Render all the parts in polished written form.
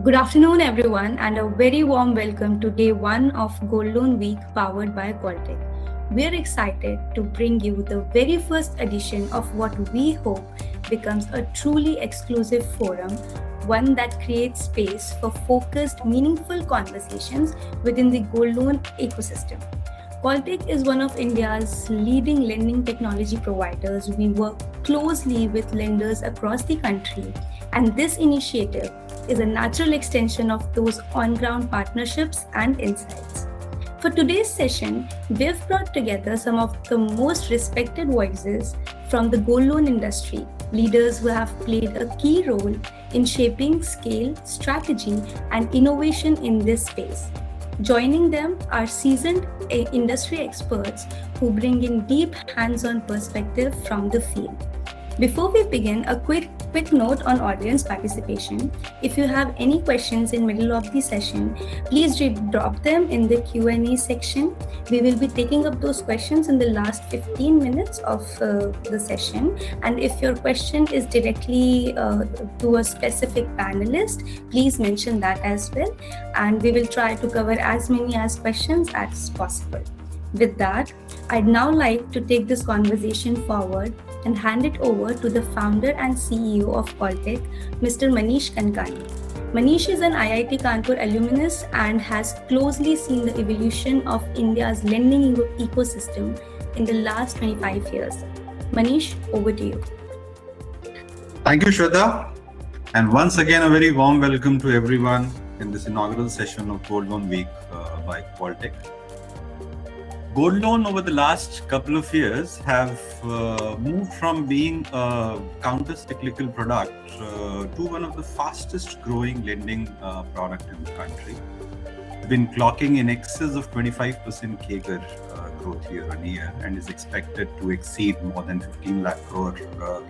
Good afternoon, everyone, and a very warm welcome to day one of Gold Loan Week powered by Qualtech. We are excited to bring you the very first edition of what we hope becomes a truly exclusive forum, one that creates space for focused, meaningful conversations within the gold loan ecosystem. Qualtech is one of India's leading lending technology providers. We work closely with lenders across the country, and this initiative is a natural extension of those on-ground partnerships and insights. For today's session, we've brought together some of the most respected voices from the gold loan industry, leaders who have played a key role in shaping scale, strategy, and innovation in this space. Joining them are seasoned industry experts who bring in deep hands-on perspective from the field. Before we begin, a quick note on audience participation. If you have any questions in middle of the session, please drop them in the Q&A section. We will be taking up those questions in the last 15 minutes of the session. And if your question is directly to a specific panelist, please mention that as well. And we will try to cover as many questions as possible. With that, I'd now like to take this conversation forward and hand it over to the founder and CEO of Qualtech, Mr. Manish Kankani. Manish is an IIT Kanpur alumnus and has closely seen the evolution of India's lending ecosystem in the last 25 years. Manish, over to you. Thank you, Shweta. And once again, a very warm welcome to everyone in this inaugural session of Gold Loan Week by Qualtech. Gold loan over the last couple of years have moved from being a counter-cyclical product to one of the fastest growing lending product in the country. It's been clocking in excess of 25% CAGR growth year on year and is expected to exceed more than 15 lakh crore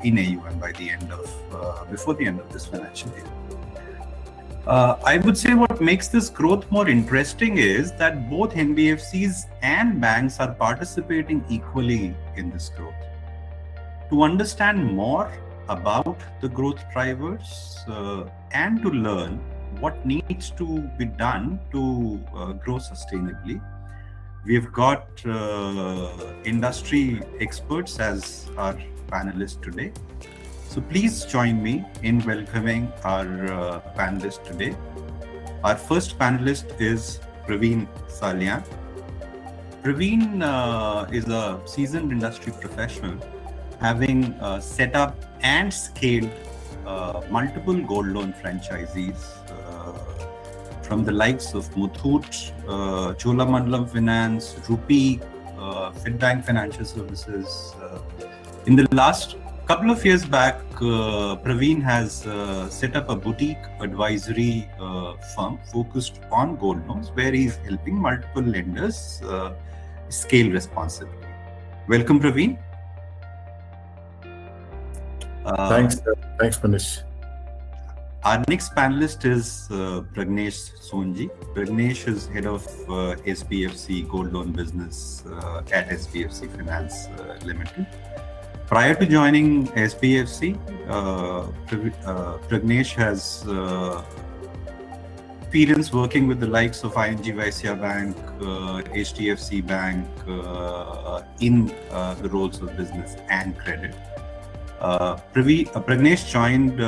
in AUM by the end of before the end of this financial year. I would say what makes this growth more interesting is that both NBFCs and banks are participating equally in this growth. To understand more about the growth drivers and to learn what needs to be done to grow sustainably, we've got industry experts as our panelists today. So please join me in welcoming our panelist today. Our first panelist is Praveen Salyan. Praveen is a seasoned industry professional, having set up and scaled multiple gold loan franchisees from the likes of Muthoot, Cholamandalam Finance, Rupee, Fitbank Financial Services. In the last couple of years back, Praveen has set up a boutique advisory firm focused on gold loans, where he's helping multiple lenders scale responsibly. Welcome, Praveen. Thanks, Manish. Our next panelist is Pragnesh Sonji. Pragnesh is head of SBFC Gold Loan Business at SBFC Finance Limited. Prior to joining SBFC, Pragnesh has experience working with the likes of ING Vysya Bank, HDFC Bank in the roles of business and credit. Pragnesh joined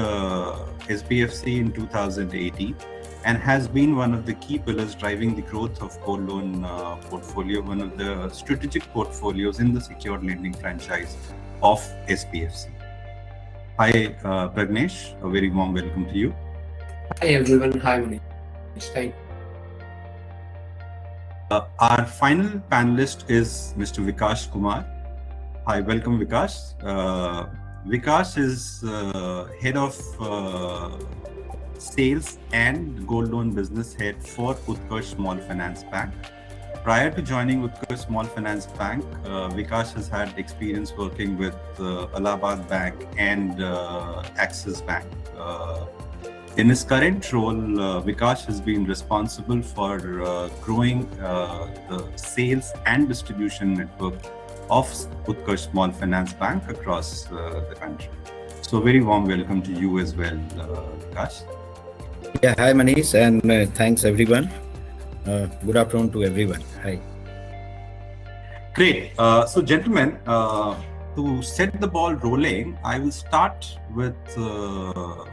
SBFC in 2018 and has been one of the key pillars driving the growth of gold loan portfolio, one of the strategic portfolios in the secured lending franchise of SBFC. Hi, Pragnesh, a very warm welcome to you. Hi everyone, hi Manish. Thank you. Our final panelist is Mr. Vikash Kumar. Hi, welcome Vikash. Vikash is head of sales and gold loan business head for Utkarsh Small Finance Bank. Prior to joining Utkarsh Small Finance Bank, Vikash has had experience working with Allahabad Bank and Axis Bank. In his current role, Vikash has been responsible for growing the sales and distribution network of Utkarsh Small Finance Bank across the country. So very warm welcome to you as well, Vikash. Yeah, hi Manish, and thanks everyone. Good afternoon to everyone. Hi. Great. So, gentlemen, to set the ball rolling, I will start with a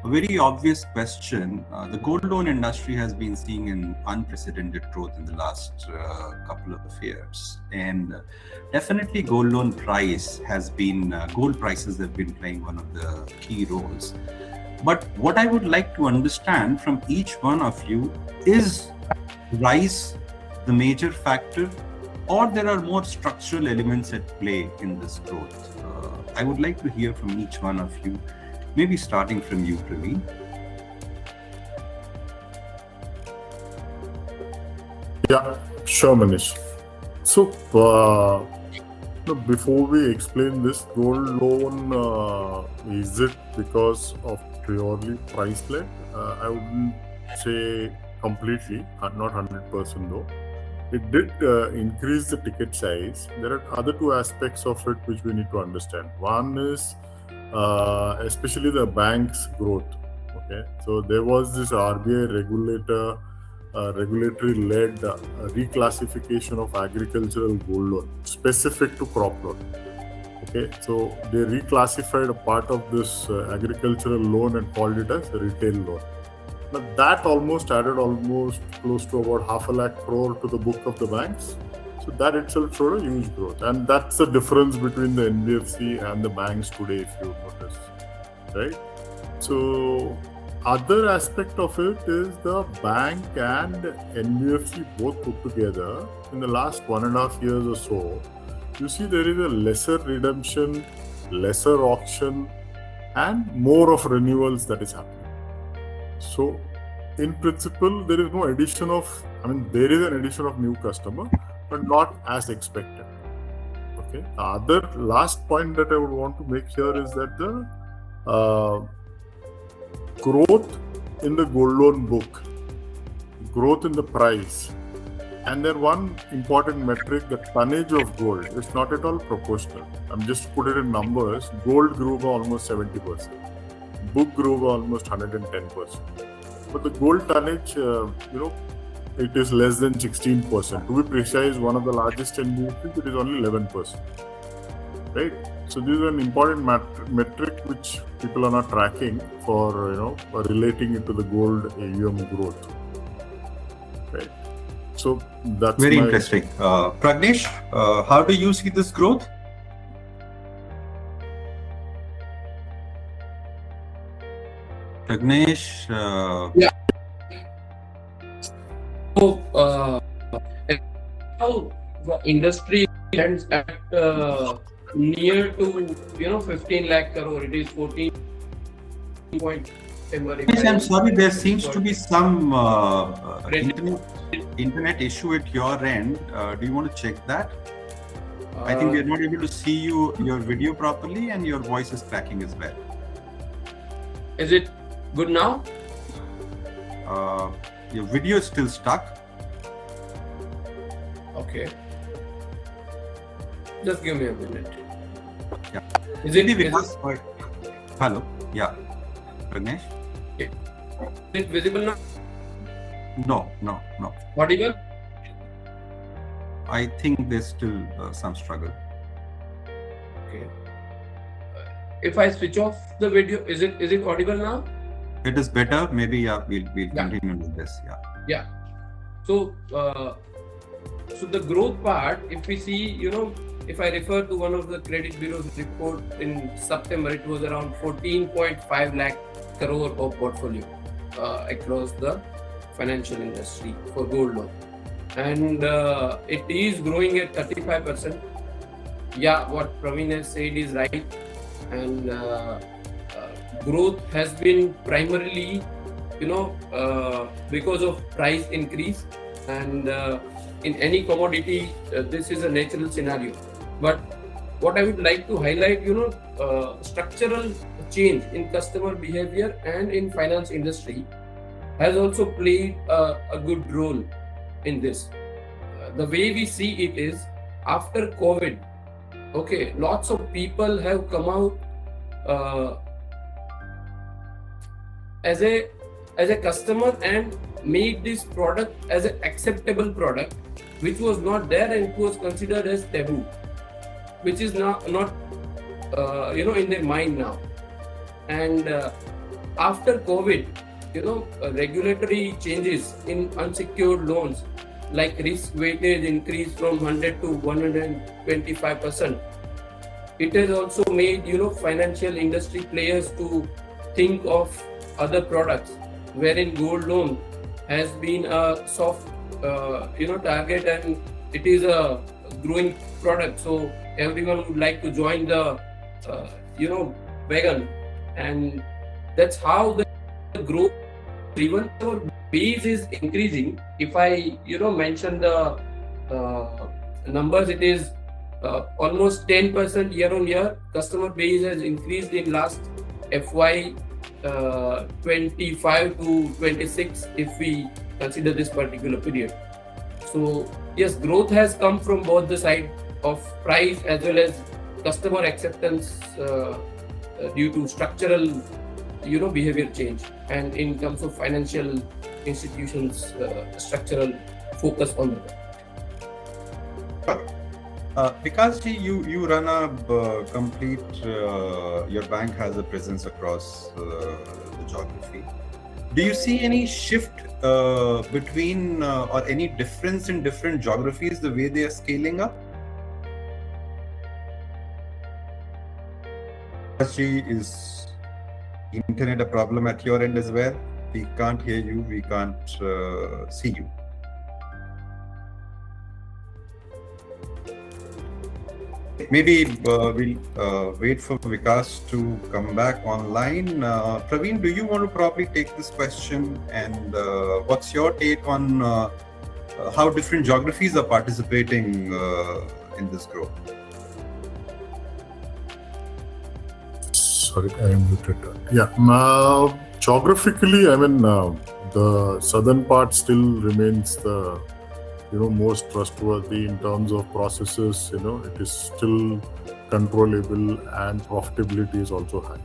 very obvious question. The gold loan industry has been seeing an unprecedented growth in the last couple of years, and definitely gold prices have been playing one of the key roles. But what I would like to understand from each one of you is rise the major factor, or there are more structural elements at play in this growth? I would like to hear from each one of you, maybe starting from you, Praveen. Yeah, sure, Manish. So, before we explain this, gold loan, is it because of purely price-led? I wouldn't say completely, not 100% though. It did increase the ticket size. There are other two aspects of it which we need to understand. One is especially the bank's growth. Okay, so there was this RBI regulatory-led reclassification of agricultural gold loan specific to crop loan. Okay, so they reclassified a part of this agricultural loan and called it as a retail loan. Now that almost added close to about 500,000 crore to the book of the banks. So that itself showed a huge growth, and that's the difference between the NBFC and the banks today, if you notice, right? So other aspect of it is the bank and NBFC both put together in the last 1.5 years or so. You see there is a lesser redemption, lesser auction, and more of renewals that is happening. So in principle, there is no addition of, there is an addition of new customer, but not as expected. Okay. The other last point that I would want to make here is that the growth in the gold loan book, growth in the price, and then one important metric, the tonnage of gold, is not at all proportional. I'm just put it in numbers. Gold grew by almost 70%. Book grew by almost 110%. But the gold tonnage, it is less than 16%. To be precise, one of the largest NBFCs, it is only 11%. Right? So this is an important metric which people are not tracking for, relating it to the gold AUM growth. Right? So that's very interesting. Pragnesh, how do you see this growth? Pragnesh? Yeah. So, how the industry ends at near to 15 lakh crore. It is 14 point. I'm sorry, there seems to be some internet issue at your end. Do you want to check that? I think we are not able to see your video properly, and your voice is cracking as well. Is it good now? Your video is still stuck. Okay. Just give me a minute. Yeah. Is it Hello. Yeah. Pragnesh? Is it visible now? No. Audible? I think there's still some struggle. Okay. If I switch off the video, is it audible now? It is better. Maybe we'll continue with this. Yeah. So the growth part, if we see, if I refer to one of the credit bureau's report in September, it was around 14.5 lakh crore of portfolio across the financial industry for gold loan, and it is growing at 35%. Yeah, what Praveen has said is right, and growth has been primarily, because of price increase, and in any commodity, this is a natural scenario. But what I would like to highlight, structural change in customer behavior and in finance industry has also played a good role in this. The way we see it is, after COVID, okay, lots of people have come out as a as a customer and made this product as an acceptable product, which was not there and it was considered as taboo, which is not in their mind now. And after COVID, regulatory changes in unsecured loans, like risk weightage increased from 100 to 125%. It has also made financial industry players to think of other products, wherein gold loan has been a soft target, and it is a growing product. So everyone would like to join the wagon, and that's how the growth. Even our base is increasing. If I mention the numbers, it is almost 10% year on year. Customer base has increased in last FY 25 to 26 if we consider this particular period. So yes, growth has come from both the side of price as well as customer acceptance due to structural behavior change, and in terms of financial institutions structural focus on that. Because you run a complete, your bank has a presence across the geography. Do you see any shift between or any difference in different geographies, the way they are scaling up? Is internet a problem at your end as well? We can't hear you, we can't see you. Maybe we'll wait for Vikas to come back online. Praveen, do you want to probably take this question, and what's your take on how different geographies are participating in this growth? Sorry, I am muted. Yeah, geographically, I mean, the southern part still remains the most trustworthy in terms of processes. It is still controllable and profitability is also high.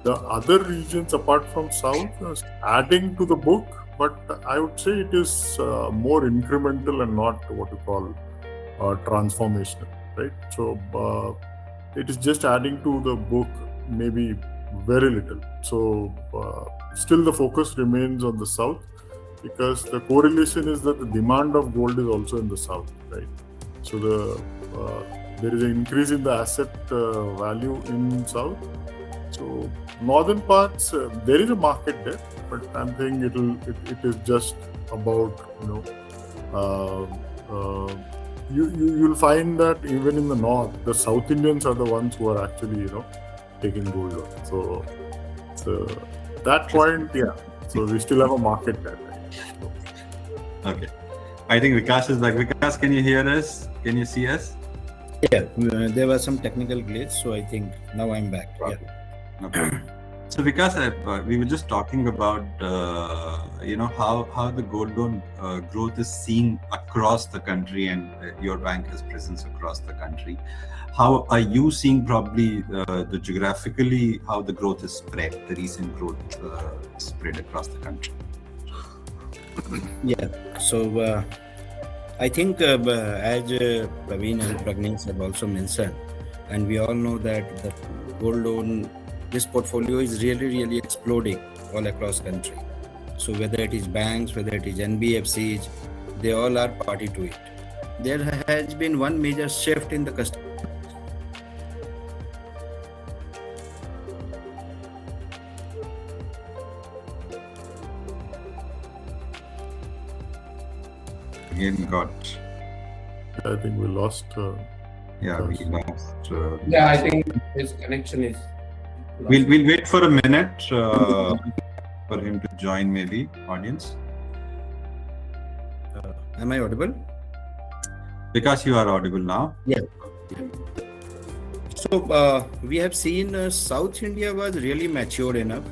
The other regions apart from south is adding to the book, but I would say it is more incremental and not what you call transformational, right? So it is just adding to the book, maybe very little. So still the focus remains on the south, because the correlation is that the demand of gold is also in the south, right? So there is an increase in the asset value in south. So northern parts, there is a market there, but I'm saying it is just about you'll find that even in the north, the South Indians are the ones who are actually taking gold loan. So that point, yeah. So we still have a market there. Okay. I think Vikas is back. Vikas, can you hear us? Can you see us? Yeah, there was some technical glitch, so I think now I'm back. Yeah. Okay. So Vikas, we were just talking about how the gold loan growth is seen across the country, and your bank has presence across the country. How are you seeing probably the geographically how the growth is spread, the recent growth spread across the country? Yeah, so I think as Praveen and Pragnesh have also mentioned, and we all know that the gold loan, this portfolio is really exploding all across country. So whether it is banks, whether it is NBFCs, they all are party to it. There has been one major shift in the customer. Again got. I think we lost. Yeah, we lost. Yeah, I think his connection is. We'll wait for a minute for him to join, maybe, audience. Am I audible? Because you are audible now. Yeah. So we have seen South India was really matured enough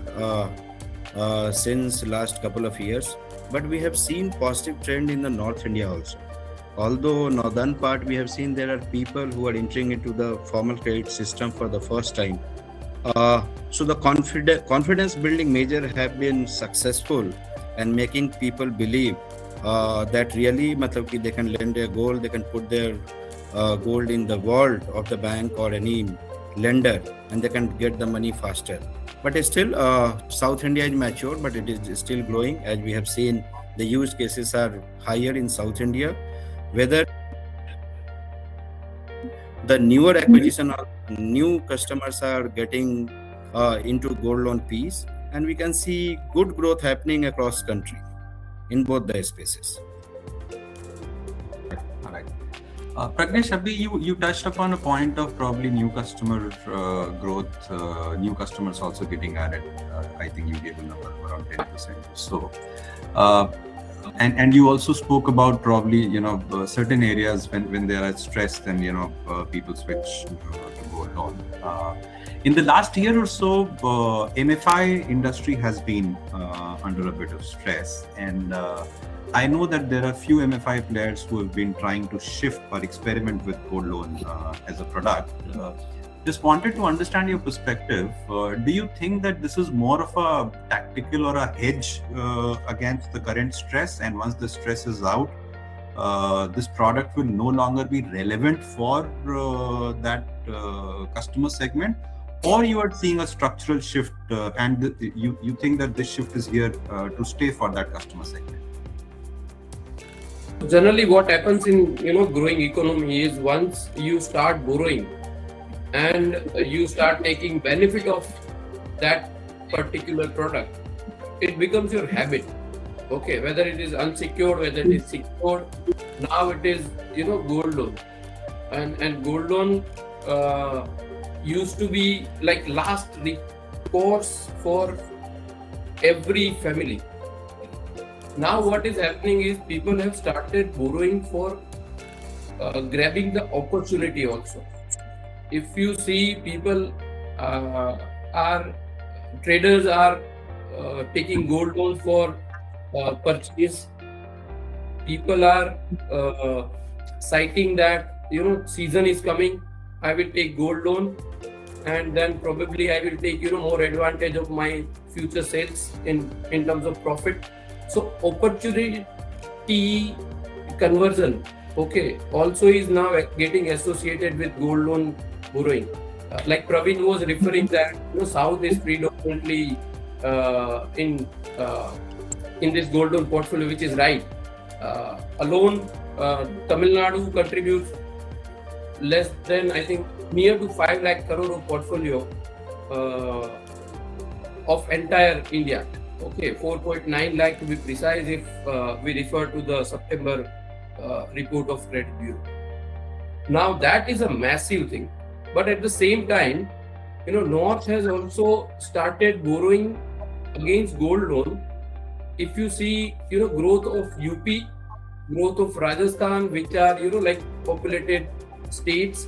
since last couple of years, but we have seen positive trend in the North India also. Although northern part, we have seen there are people who are entering into the formal credit system for the first time. So the confidence building measure have been successful and making people believe that really matlab ki they can lend their gold, they can put their gold in the vault of the bank or any lender, and they can get the money faster. But still, South India is mature, but it is still growing. As we have seen, the use cases are higher in South India. Whether the newer acquisition or new customers are getting into gold loan piece, and we can see good growth happening across country in both the spaces. All right. Pragnesh, Abhi, you touched upon a point of probably new customer growth, new customers also getting added. I think you gave a number around 10%. So, and you also spoke about probably certain areas when they are stressed and people switch to gold loan. In the last year or so, MFI industry has been under a bit of stress, and I know that there are few MFI players who have been trying to shift or experiment with gold loan as a product. Just wanted to understand your perspective. Do you think that this is more of a tactical or a hedge against the current stress, and once the stress is out, this product will no longer be relevant for that customer segment? Or you are seeing a structural shift and you think that this shift is here to stay for that customer segment? Generally, what happens in growing economy is once you start borrowing and you start taking benefit of that particular product, it becomes your habit. Okay, whether it is unsecured, whether it is secured, now it is gold loan, and gold loan used to be like last recourse for every family. Now what is happening is people have started borrowing for grabbing the opportunity also. If you see, people traders are taking gold loans for purchase. People are citing that season is coming, I will take gold loan, and then probably I will take more advantage of my future sales in terms of profit. So opportunity conversion, okay, also is now getting associated with gold loan borrowing. Like Praveen was referring that South is predominantly in this gold loan portfolio, which is right. Alone, Tamil Nadu contributes less than, I think, near to 5 lakh crore of portfolio of entire India. Okay, 4.9 lakh to be precise if we refer to the September report of Credit Bureau. Now that is a massive thing, but at the same time, North has also started borrowing against gold loan. If you see, growth of UP, growth of Rajasthan, which are like populated states,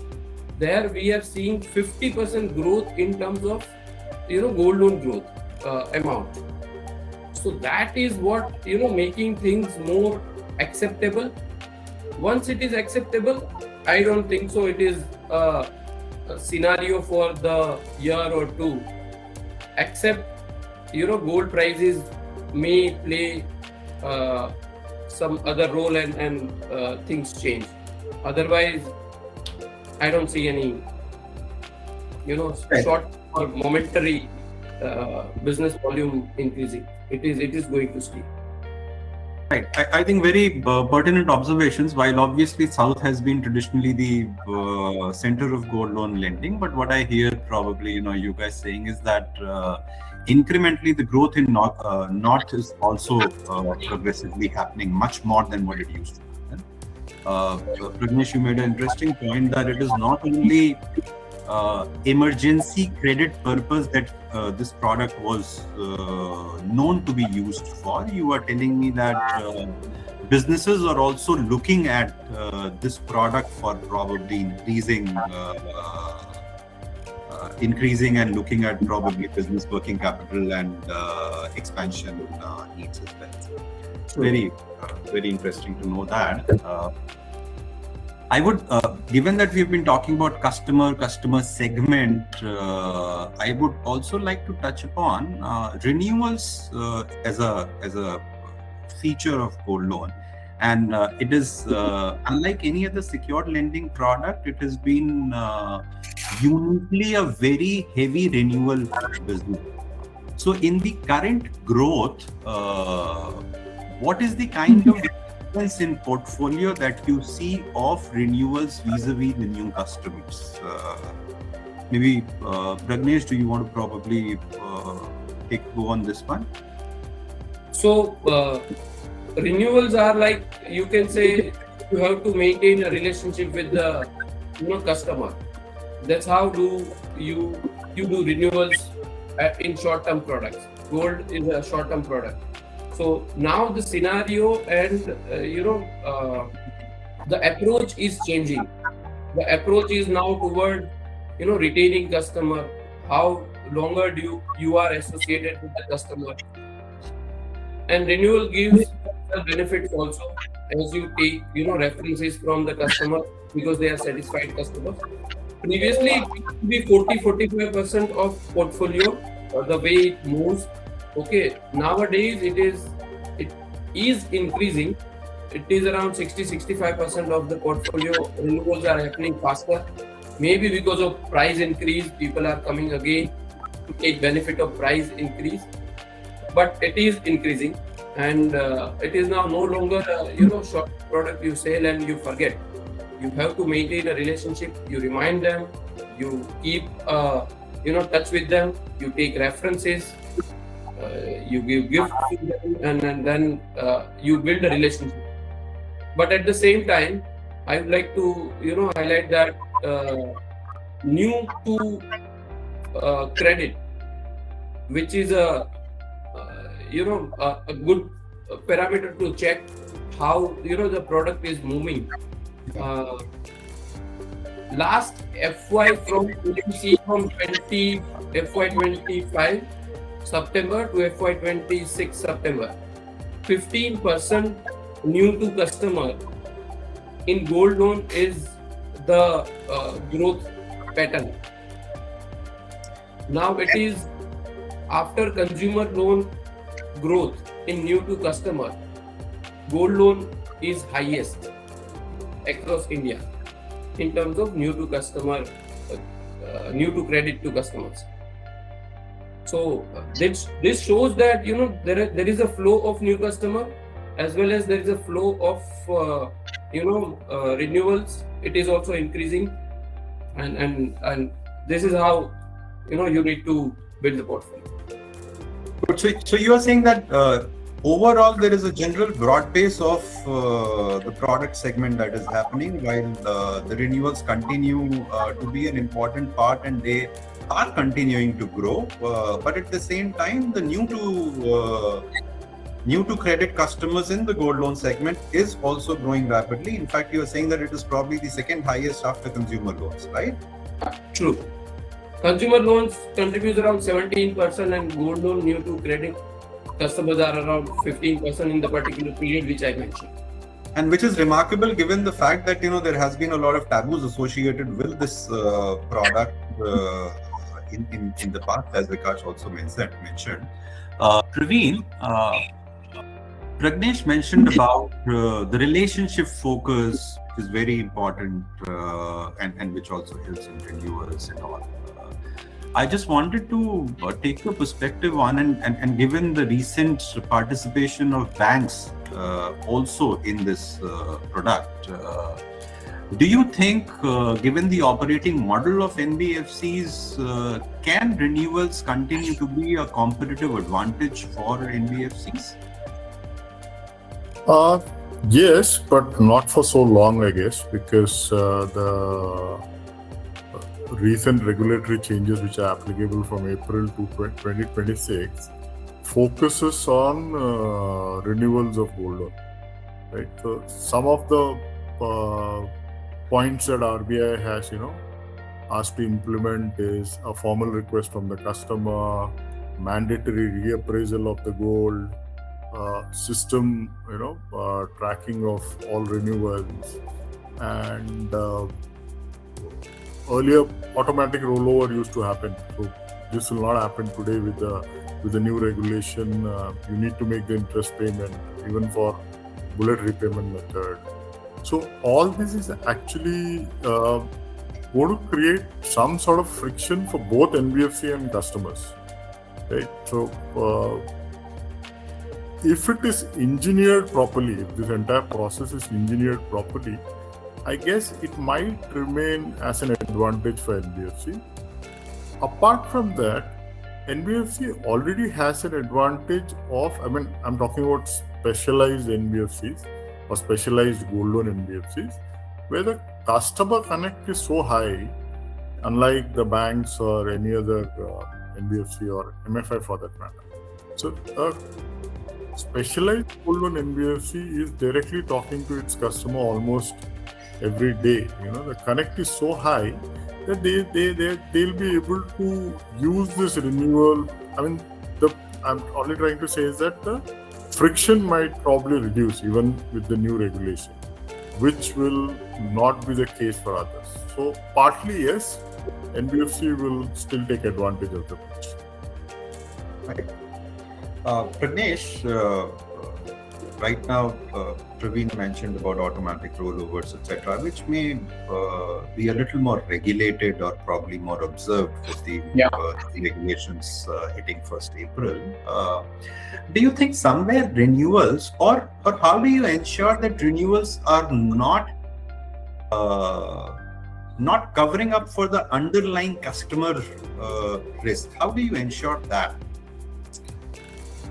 there we are seeing 50% growth in terms of gold loan growth amount. So that is what making things more acceptable. Once it is acceptable, I don't think so it is a scenario for the year or two, except gold prices may play some other role and things change. Otherwise, I don't see any short or momentary business volume increasing. It is going to stay. Right. I think very pertinent observations. While obviously South has been traditionally the center of gold loan lending, but what I hear probably you guys saying is that incrementally the growth in North is also progressively happening much more than what it used to happen. Pragnesh, you made an interesting point that it is not only emergency credit purpose that this product was known to be used for. You are telling me that businesses are also looking at this product for probably increasing and looking at probably business working capital and expansion needs as well. It's very interesting to know that. I would, given that we've been talking about customer segment, I would also like to touch upon renewals as a feature of gold loan, and it is unlike any other secured lending product. It has been uniquely a very heavy renewal business. So, in the current growth, what is the kind of difference in portfolio that you see of renewals vis-a-vis the new customers? Maybe Pragnesh, do you want to probably go on this one? So renewals are like, you can say, you have to maintain a relationship with the customer. That's how you do renewals in short-term products. Gold is a short-term product. So now the scenario and the approach is changing. The approach is now toward retaining customer. How longer you are associated with the customer, and renewal gives benefits also, as you take references from the customer because they are satisfied customers. Previously it used to be 40-45% of portfolio, the way it moves. Okay, nowadays it is increasing. It is around 60-65% of the portfolio renewals are happening faster. Maybe because of price increase, people are coming again to take benefit of price increase. But it is increasing, and it is now no longer short product you sell and you forget. You have to maintain a relationship. You remind them. You keep touch with them. You take references. You give gifts to them, and then you build a relationship. But at the same time, I would like to highlight that new to credit, which is a good parameter to check how the product is moving. Last FY from FY25 September to FY26 September, 15% new to customer in gold loan is the growth pattern. Now it is after consumer loan growth in new to customer, gold loan is highest across India in terms of new to customer, new to credit to customers. So this shows that there is a flow of new customer as well as there is a flow of renewals. It is also increasing, and this is how you need to build the portfolio. So you are saying that overall there is a general broad base of the product segment that is happening, while the renewals continue to be an important part and they are continuing to grow. But at the same time, the new to credit customers in the gold loan segment is also growing rapidly. In fact, you are saying that it is probably the second highest after consumer loans, right? True. Consumer loans contributes around 17% and gold loan new to credit customers are around 15% in the particular period which I mentioned. And which is remarkable given the fact that there has been a lot of taboos associated with this product in the past, as Vikash also mentioned. Praveen, Pragnesh mentioned about the relationship focus, which is very important and which also helps in renewals and all. I just wanted to take your perspective on and given the recent participation of banks also in this product, do you think given the operating model of NBFCs, can renewals continue to be a competitive advantage for NBFCs? Yes, but not for so long, I guess, because the recent regulatory changes which are applicable from April to 2026 focuses on renewals of gold loan, right? So some of the points that RBI has asked to implement is a formal request from the customer, mandatory reappraisal of the gold, system tracking of all renewals, and earlier automatic rollover used to happen. So this will not happen today with the new regulation. You need to make the interest payment even for bullet repayment method. So all this is actually going to create some sort of friction for both NBFC and customers, right? So if it is engineered properly, if this entire process is engineered properly, I guess it might remain as an advantage for NBFC. Apart from that, NBFC already has an advantage of, I'm talking about specialized NBFCs or specialized gold loan NBFCs, where the customer connect is so high, unlike the banks or any other NBFC or MFI for that matter. So specialized gold loan NBFC is directly talking to its customer almost every day. The connect is so high that they'll be able to use this renewal. I'm only trying to say is that the friction might probably reduce even with the new regulation, which will not be the case for others. So partly yes, NBFC will still take advantage of the friction. Right. Pragnesh, right now, Praveen mentioned about automatic rollovers, etc., which may be a little more regulated or probably more observed with the regulations hitting 1st April. Do you think somewhere renewals, or how do you ensure that renewals are not covering up for the underlying customer risk? How do you ensure that?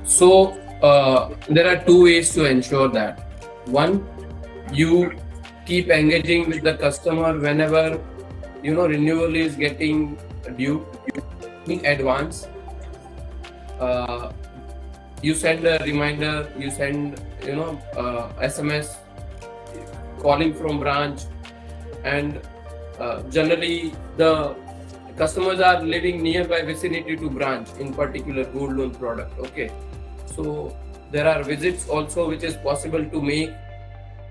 So there are two ways to ensure that. One, you keep engaging with the customer whenever renewal is getting due in advance. You send a reminder, you send SMS, calling from branch, and generally the customers are living nearby vicinity to branch in particular gold loan product. Okay, so there are visits also which is possible to make,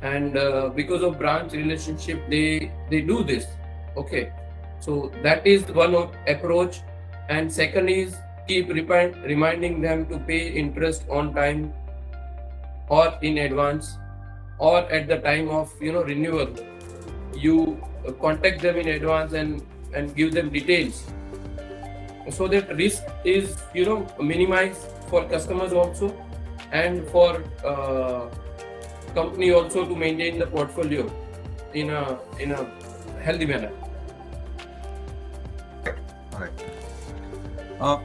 and because of branch relationship they do this. Okay, so that is one approach, and second is keep reminding them to pay interest on time or in advance, or at the time of renewal you contact them in advance and give them details, so that risk is minimized for customers also, and for company also to maintain the portfolio in a healthy manner. All right.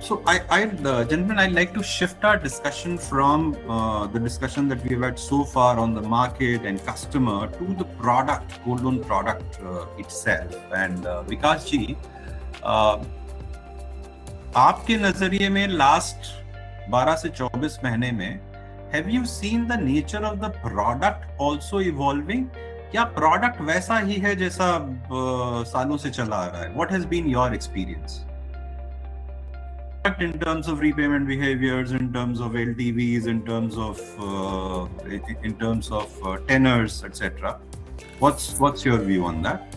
So gentlemen, I'd like to shift our discussion from the discussion that we've had so far on the market and customer to the product, gold loan product itself. And Vikas ji, आपके नजरिए में last 12 से 24 महीने में have you seen the nature of the product also evolving? क्या product वैसा ही है जैसा सालों से चला आ रहा है? What has been your experience? In terms of repayment behaviors, in terms of LTVs, in terms of tenors, etc. What's your view on that?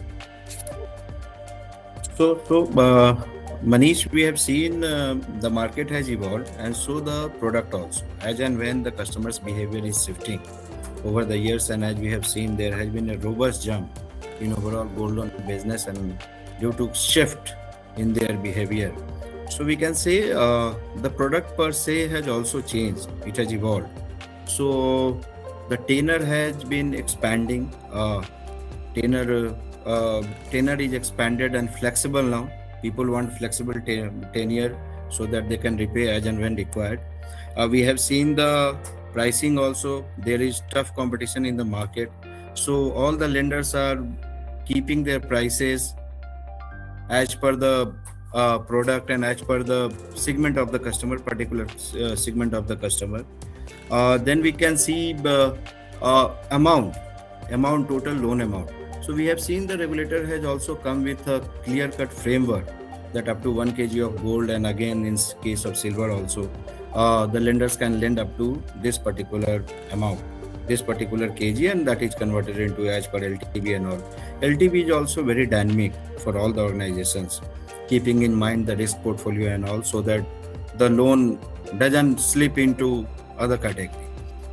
So Manish, we have seen the market has evolved, and so the product also, as and when the customer's behavior is shifting over the years, and as we have seen, there has been a robust jump in overall gold loan business, and due to shift in their behavior. So we can say the product per se has also changed. It has evolved. So the tenor has been expanding. Tenor is expanded and flexible now. People want flexible tenure so that they can repay as and when required. We have seen the pricing also. There is tough competition in the market. So all the lenders are keeping their prices as per the product and as per the segment of the customer, particular segment of the customer. Then we can see the total loan amount. So we have seen the regulator has also come with a clear-cut framework that up to 1 kg of gold, and again in case of silver also, the lenders can lend up to this particular amount. this particular kg, and that is converted into as per LTV and all. LTV is also very dynamic for all the organizations, keeping in mind the risk portfolio and all, so that the loan doesn't slip into other category.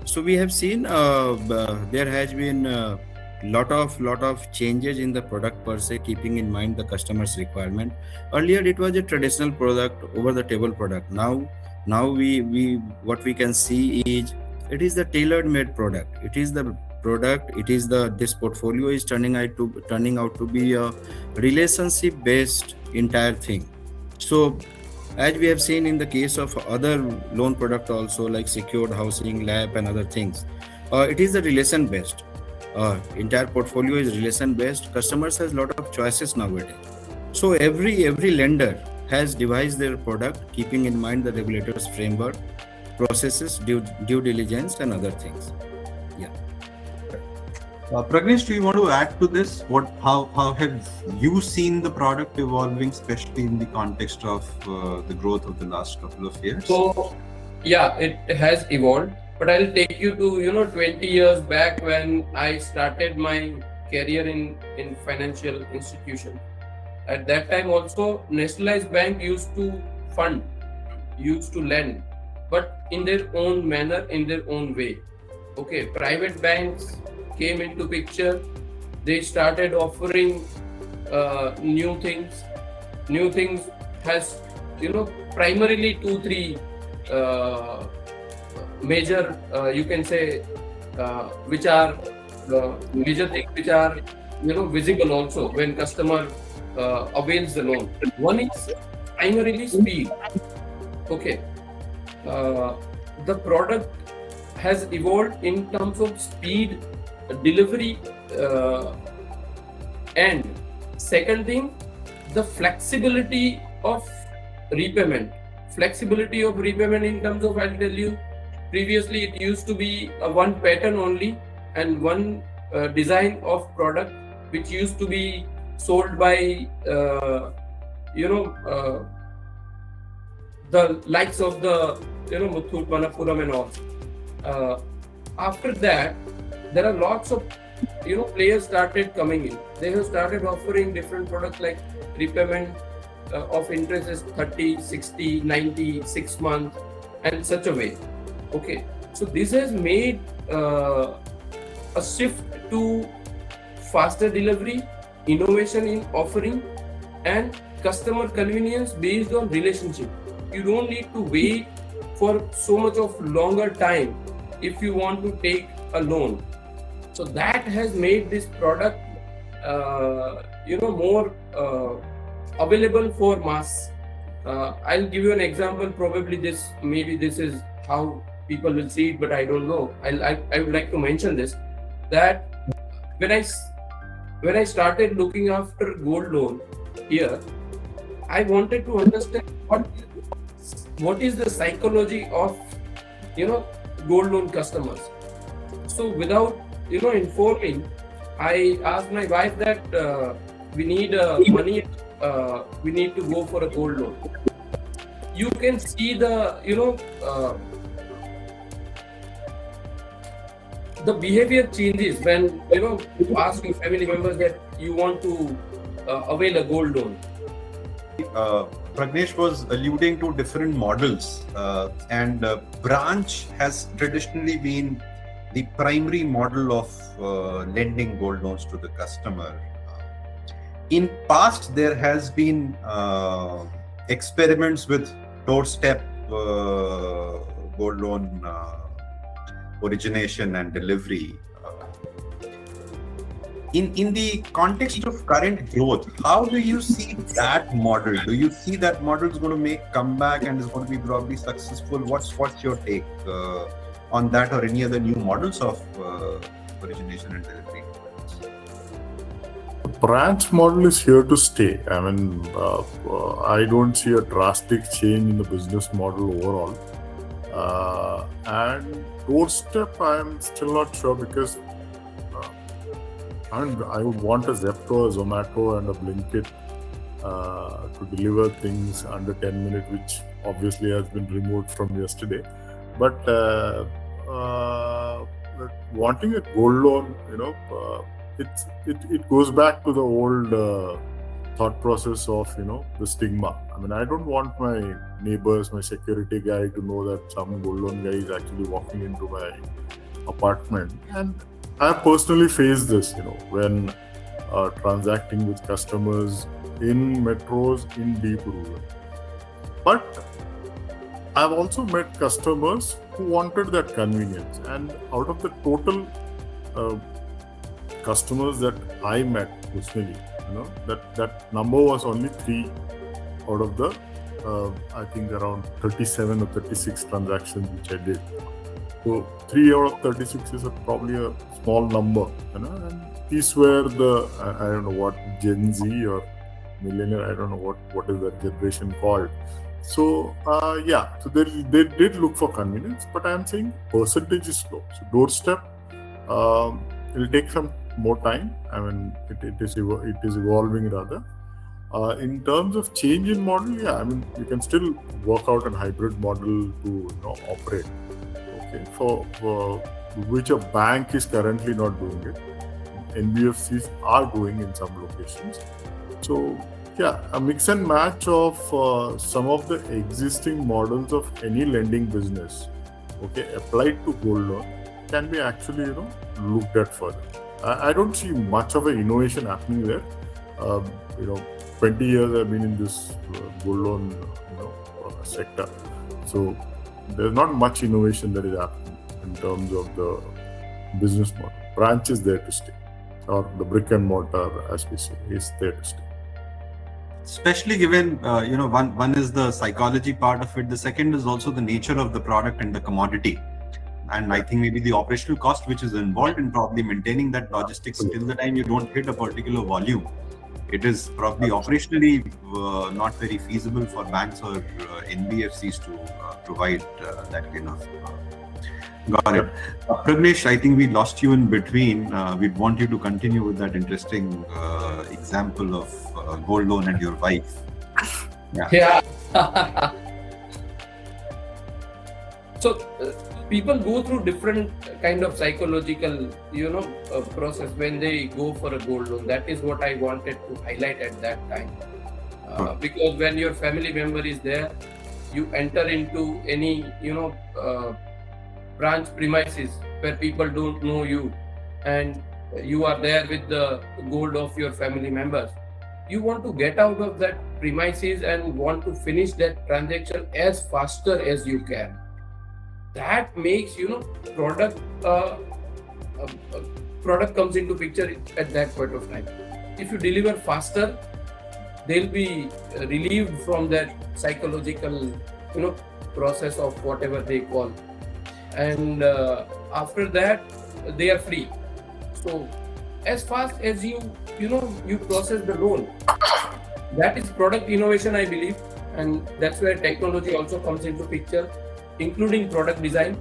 So we have seen there has been lot of changes in the product per se, keeping in mind the customer's requirement. Earlier it was a traditional product, over the table product. Now we what we can see is it is the tailored made product. It is the product, it is the this portfolio is turning out to be a relationship based entire thing. So as we have seen in the case of other loan product also, like secured housing, LAP and other things, it is the relation based. Entire portfolio is relation based. Customers has lot of choices nowadays. So every lender has devised their product keeping in mind the regulators framework, processes, due diligence and other things. Pragnesh, do you want to add to this? How have you seen the product evolving, especially in the context of the growth of the last couple of years? So, yeah, it has evolved, but I'll take you to 20 years back when I started my career in financial institution. At that time also, nationalized bank used to fund, used to lend, but in their own manner, in their own way. Okay, private banks came into picture. They started offering new things. New things has primarily 2-3 major you can say which are the major things which are visible also when customer avails the loan. One is primarily speed. Okay, the product has evolved in terms of speed, delivery, and second thing, the flexibility of repayment. Flexibility of repayment in terms of, I'll tell you, previously it used to be a one pattern only and one design of product which used to be sold by the likes of the Muthoot, Manappuram and all. After that, there are lots of players started coming in. They have started offering different products like repayment of interest is 30, 60, 90, 6 months and such a way. Okay, so this has made a shift to faster delivery, innovation in offering and customer convenience based on relationship. You don't need to wait for so much of longer time if you want to take a loan. So that has made this product more available for mass. I'll give you an example. Probably this is how people will see it, but I don't know. I would like to mention this, that when I started looking after gold loan here, I wanted to understand what is the psychology of gold loan customers. So without informing, I asked my wife that we need money. We need to go for a gold loan. You can see the the behavior changes when you ask your family members that you want to avail a gold loan. Pragnesh was alluding to different models, and branch has traditionally been the primary model of lending gold loans to the customer. In past, there has been experiments with doorstep gold loan origination and delivery. In the context of current growth, how do you see that model? Do you see that model is going to make comeback and is going to be probably successful? What's your take on that, or any other new models of origination and delivery? The branch model is here to stay. I mean, I don't see a drastic change in the business model overall. And doorstep, I'm still not sure, because I would want a Zepto, a Zomato and a Blinkit to deliver things under 10 minutes, which obviously has been removed from yesterday. But wanting a gold loan, it goes back to the old thought process of the stigma. I mean, I don't want my neighbors, my security guy to know that some gold loan guy is actually walking into my apartment. And I personally faced this, when transacting with customers in metros, in deep rural. But I've also met customers who wanted that convenience, and out of the total customers that I met personally, that number was only 3 out of the I think around 37 or 36 transactions which I did. So 3 out of 36 is probably a small number, and these were the I don't know what Gen Z or millennial, I don't know what is that generation called. So so they did look for convenience, but I am saying percentage is low. So doorstep, it will take some more time. I mean, it is evolving rather. In terms of change in model, I mean, you can still work out a hybrid model to operate. Okay, for which a bank is currently not doing it. NBFCs are doing in some locations. So a mix and match of some of the existing models of any lending business, applied to gold loan, can be actually looked at further. I don't see much of an innovation happening there. 20 years I've been in this gold loan sector, so there's not much innovation that is happening in terms of the business model. Branch is there to stay, or the brick and mortar, as we say, is there to stay. Especially given, one is the psychology part of it. The second is also the nature of the product and the commodity. And I think maybe the operational cost which is involved in probably maintaining that logistics till the time you don't hit a particular volume. It is probably operationally not very feasible for banks or NBFCs to provide that kind of. Got it. Pragnesh, I think we lost you in between. We'd want you to continue with that interesting example of gold loan and your wife. Yeah. So people go through different kind of psychological, process when they go for a gold loan. That is what I wanted to highlight at that time. Because when your family member is there, you enter into any, branch premises where people don't know you, and you are there with the gold of your family members. You want to get out of that premises and want to finish that transaction as faster as you can. That makes product comes into picture at that point of time. If you deliver faster, they'll be relieved from that psychological process of whatever they call, and after that they are free. So as fast as you process the loan, that is product innovation, I believe, and that's where technology also comes into picture, including product design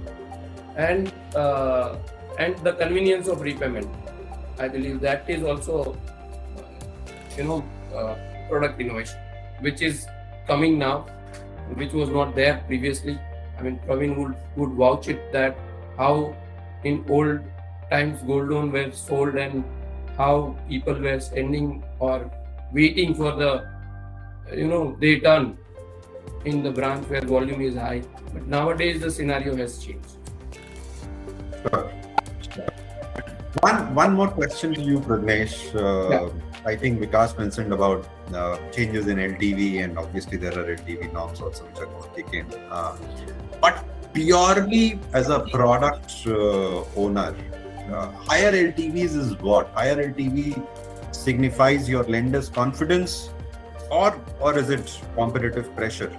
and the convenience of repayment. I believe that is also product innovation, which is coming now, which was not there previously. I mean, Praveen would vouch it that how in old times gold loan were sold and how people were standing or waiting for the their turn in the branch where volume is high. But nowadays the scenario has changed. Sure. One more question to you, Pragnesh. I think Vikas mentioned about changes in LTV, and obviously there are LTV norms also which are going to kick in. But purely as a product owner, higher LTVs is what? Higher LTV signifies your lender's confidence, or is it competitive pressure?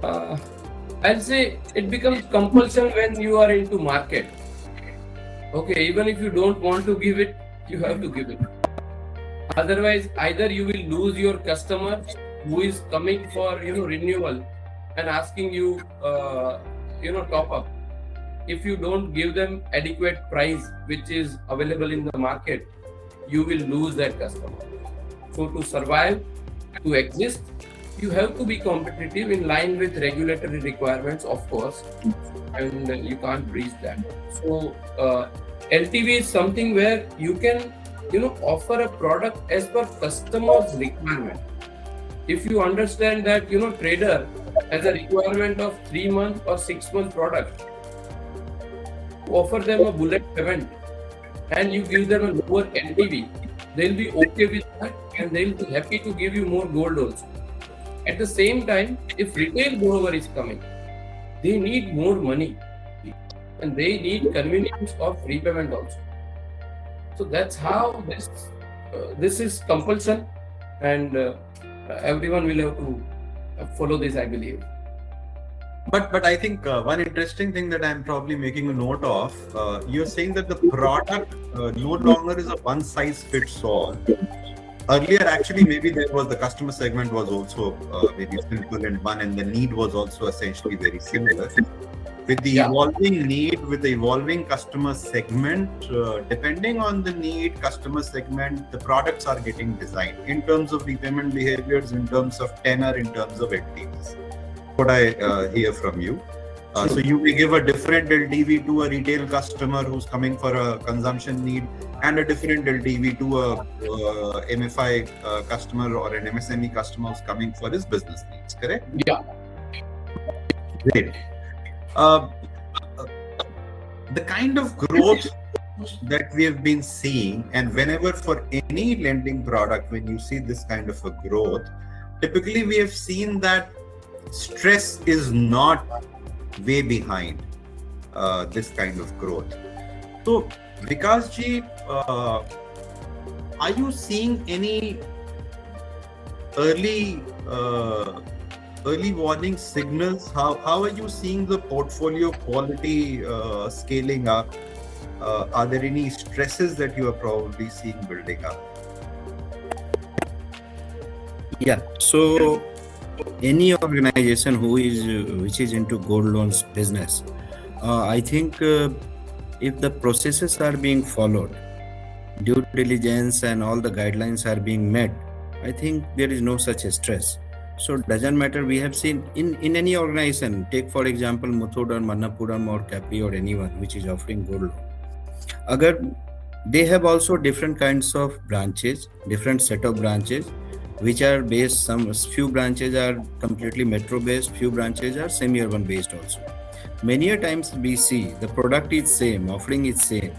I'll say it becomes compulsion when you are into market. Okay, even if you don't want to give it, you have to give it. Otherwise, either you will lose your customer who is coming for renewal and asking you top up. If you don't give them adequate price which is available in the market, you will lose that customer. So to survive, to exist, you have to be competitive in line with regulatory requirements, of course, and you can't breach that. So LTV is something where you can, offer a product as per customer's requirement. If you understand that, trader has a requirement of 3-month or 6-month product, offer them a bullet payment and you give them a lower LTV, they'll be okay with that and they'll be happy to give you more gold also. At the same time, if retail borrower is coming, they need more money and they need convenience of repayment also. So that's how this is compulsion, and everyone will have to follow this, I believe. But I think one interesting thing that I'm probably making a note of, you're saying that the product no longer is a one size fits all. Earlier, actually, maybe there was the customer segment was also maybe simple and one, and the need was also essentially very similar. With the evolving need, with the evolving customer segment, depending on the need, customer segment, the products are getting designed in terms of repayment behaviors, in terms of tenor, in terms of LTVs. What I hear from you. So you may give a different LTV to a retail customer who's coming for a consumption need, and a different LTV to a MFI customer or an MSME customer who's coming for his business needs. Correct? Yeah. Great. The kind of growth that we have been seeing, and whenever for any lending product, when you see this kind of a growth, typically we have seen that stress is not way behind this kind of growth. So, Vikas ji, are you seeing any early warning signals? How are you seeing the portfolio quality scaling up? Are there any stresses that you are probably seeing building up? Yeah. So any organization which is into gold loans business, I think if the processes are being followed, due diligence and all the guidelines are being met, I think there is no such stress. So it doesn't matter. We have seen in any organization, take for example Muthoot or Manappuram or Capri or anyone which is offering gold loan. Agar they have also different kinds of branches, different set of branches, which are based, few branches are completely metro based, few branches are semi-urban based also. Many a times we see the product is same, offering is same.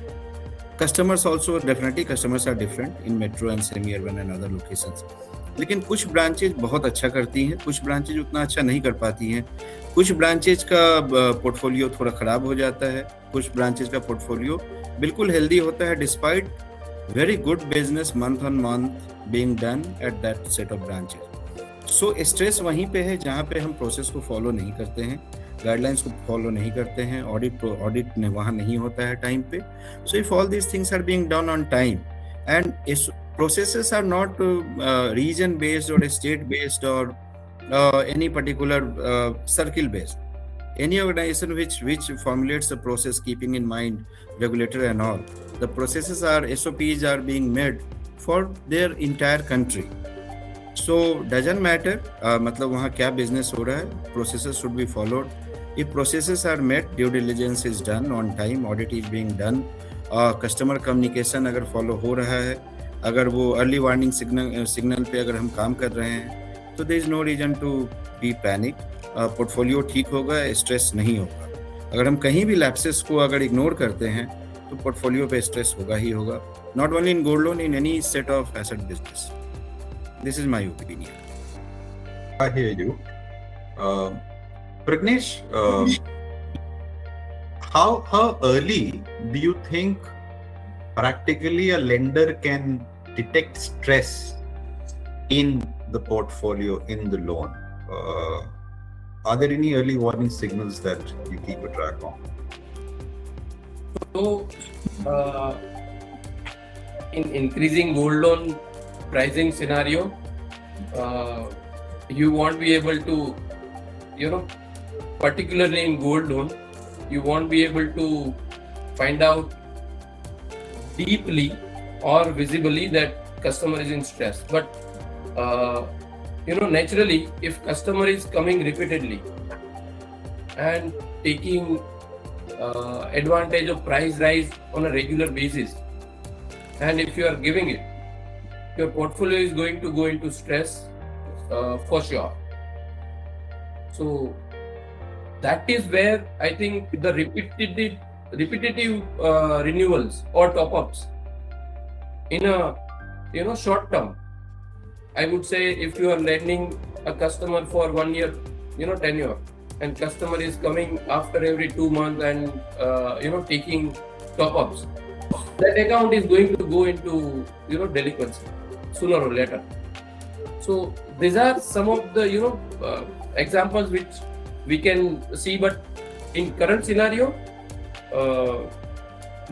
Customers also, definitely customers are different in metro and semi-urban and other locations. लेकिन कुछ branches बहुत अच्छा करती हैं, कुछ branches उतना अच्छा नहीं कर पाती हैं, कुछ ब्रांचेज का पोर्टफोलियो थोड़ा खराब हो जाता है, कुछ ब्रांचेज का पोर्टफोलियो बिल्कुल हेल्दी होता है despite very good business month on month being done at that set of branches. So stress वहीं पे है जहाँ पे हम प्रोसेस को फॉलो नहीं करते हैं, गाइडलाइंस को फॉलो नहीं करते हैं, ऑडिट वहाँ नहीं होता है टाइम पे. So if all these things are being done on time and processes are not region based or state based or any particular circle based. Any organization which formulates a process keeping in mind regulator and all, the processes are SOPs are being made for their entire country. So doesn't matter मतलब वहाँ क्या business हो रहा है, processes should be followed. If processes are met, due diligence is done on time, audit is being done, customer communication अगर follow हो रहा है, अगर वो अर्ली वार्निंग सिग्नल पे अगर हम काम कर रहे हैं, तो there is no reason to be panic. Portfolio ठीक होगा, स्ट्रेस नहीं होगा. अगर हम कहीं भी लैप्सेस को अगर इग्नोर करते हैं तो पोर्टफोलियो पे स्ट्रेस होगा ही होगा. Not only in gold loan, in any set of asset business. This is my opinion. I hear you. Pragnesh, how early do you think practically a lender can detect stress in the portfolio, in the loan? Are there any early warning signals that you keep a track on? So, in increasing gold loan pricing scenario, you won't be able to, particularly in gold loan, you won't be able to find out deeply or visibly that customer is in stress. But naturally, if customer is coming repeatedly and taking advantage of price rise on a regular basis, and if you are giving it, your portfolio is going to go into stress for sure. So that is where I think the repetitive renewals or top-ups in a short term, I would say, if you are lending a customer for 1 year tenure, and customer is coming after every 2 months and taking top-ups, that account is going to go into delinquency sooner or later. So these are some of the examples which we can see, but in current scenario,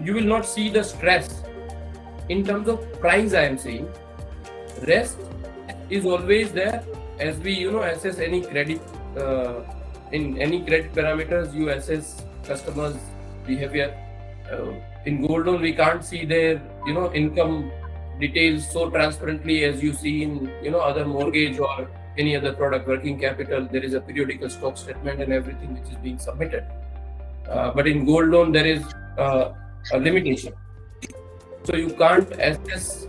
you will not see the stress in terms of price. I am saying rest is always there as we assess any credit. In any credit parameters, you assess customers' behavior. In gold loan, we can't see their income details so transparently as you see in other mortgage or any other product. Working capital, there is a periodical stock statement and everything which is being submitted. But in gold loan, there is a limitation, so you can't assess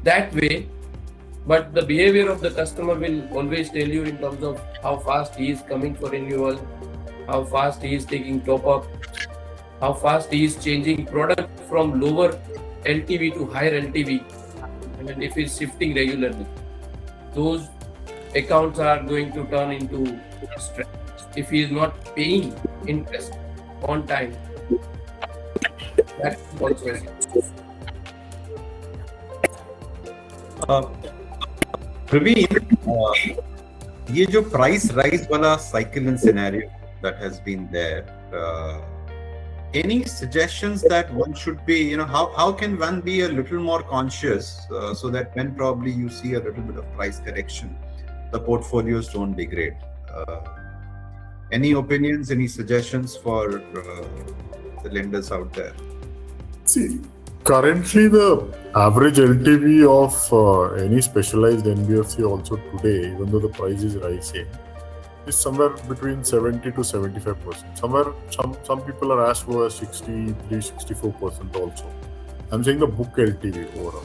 that way. But the behavior of the customer will always tell you in terms of how fast he is coming for renewal, how fast he is taking top up, how fast he is changing product from lower LTV to higher LTV, and if he is shifting regularly. Those accounts are going to turn into stress if he is not paying interest on time. That's also Praveen, ये जो price rise वाला cycle and scenario that has been there, any suggestions that one should be, how can one be a little more conscious so that when probably you see a little bit of price correction, the portfolios don't degrade? Any opinions, any suggestions for the lenders out there? See, currently the average LTV of any specialized NBFC also today, even though the price is rising, is somewhere between 70 to 75%. Somewhere, some people are as low as 63, 64% also. I'm saying the book LTV overall,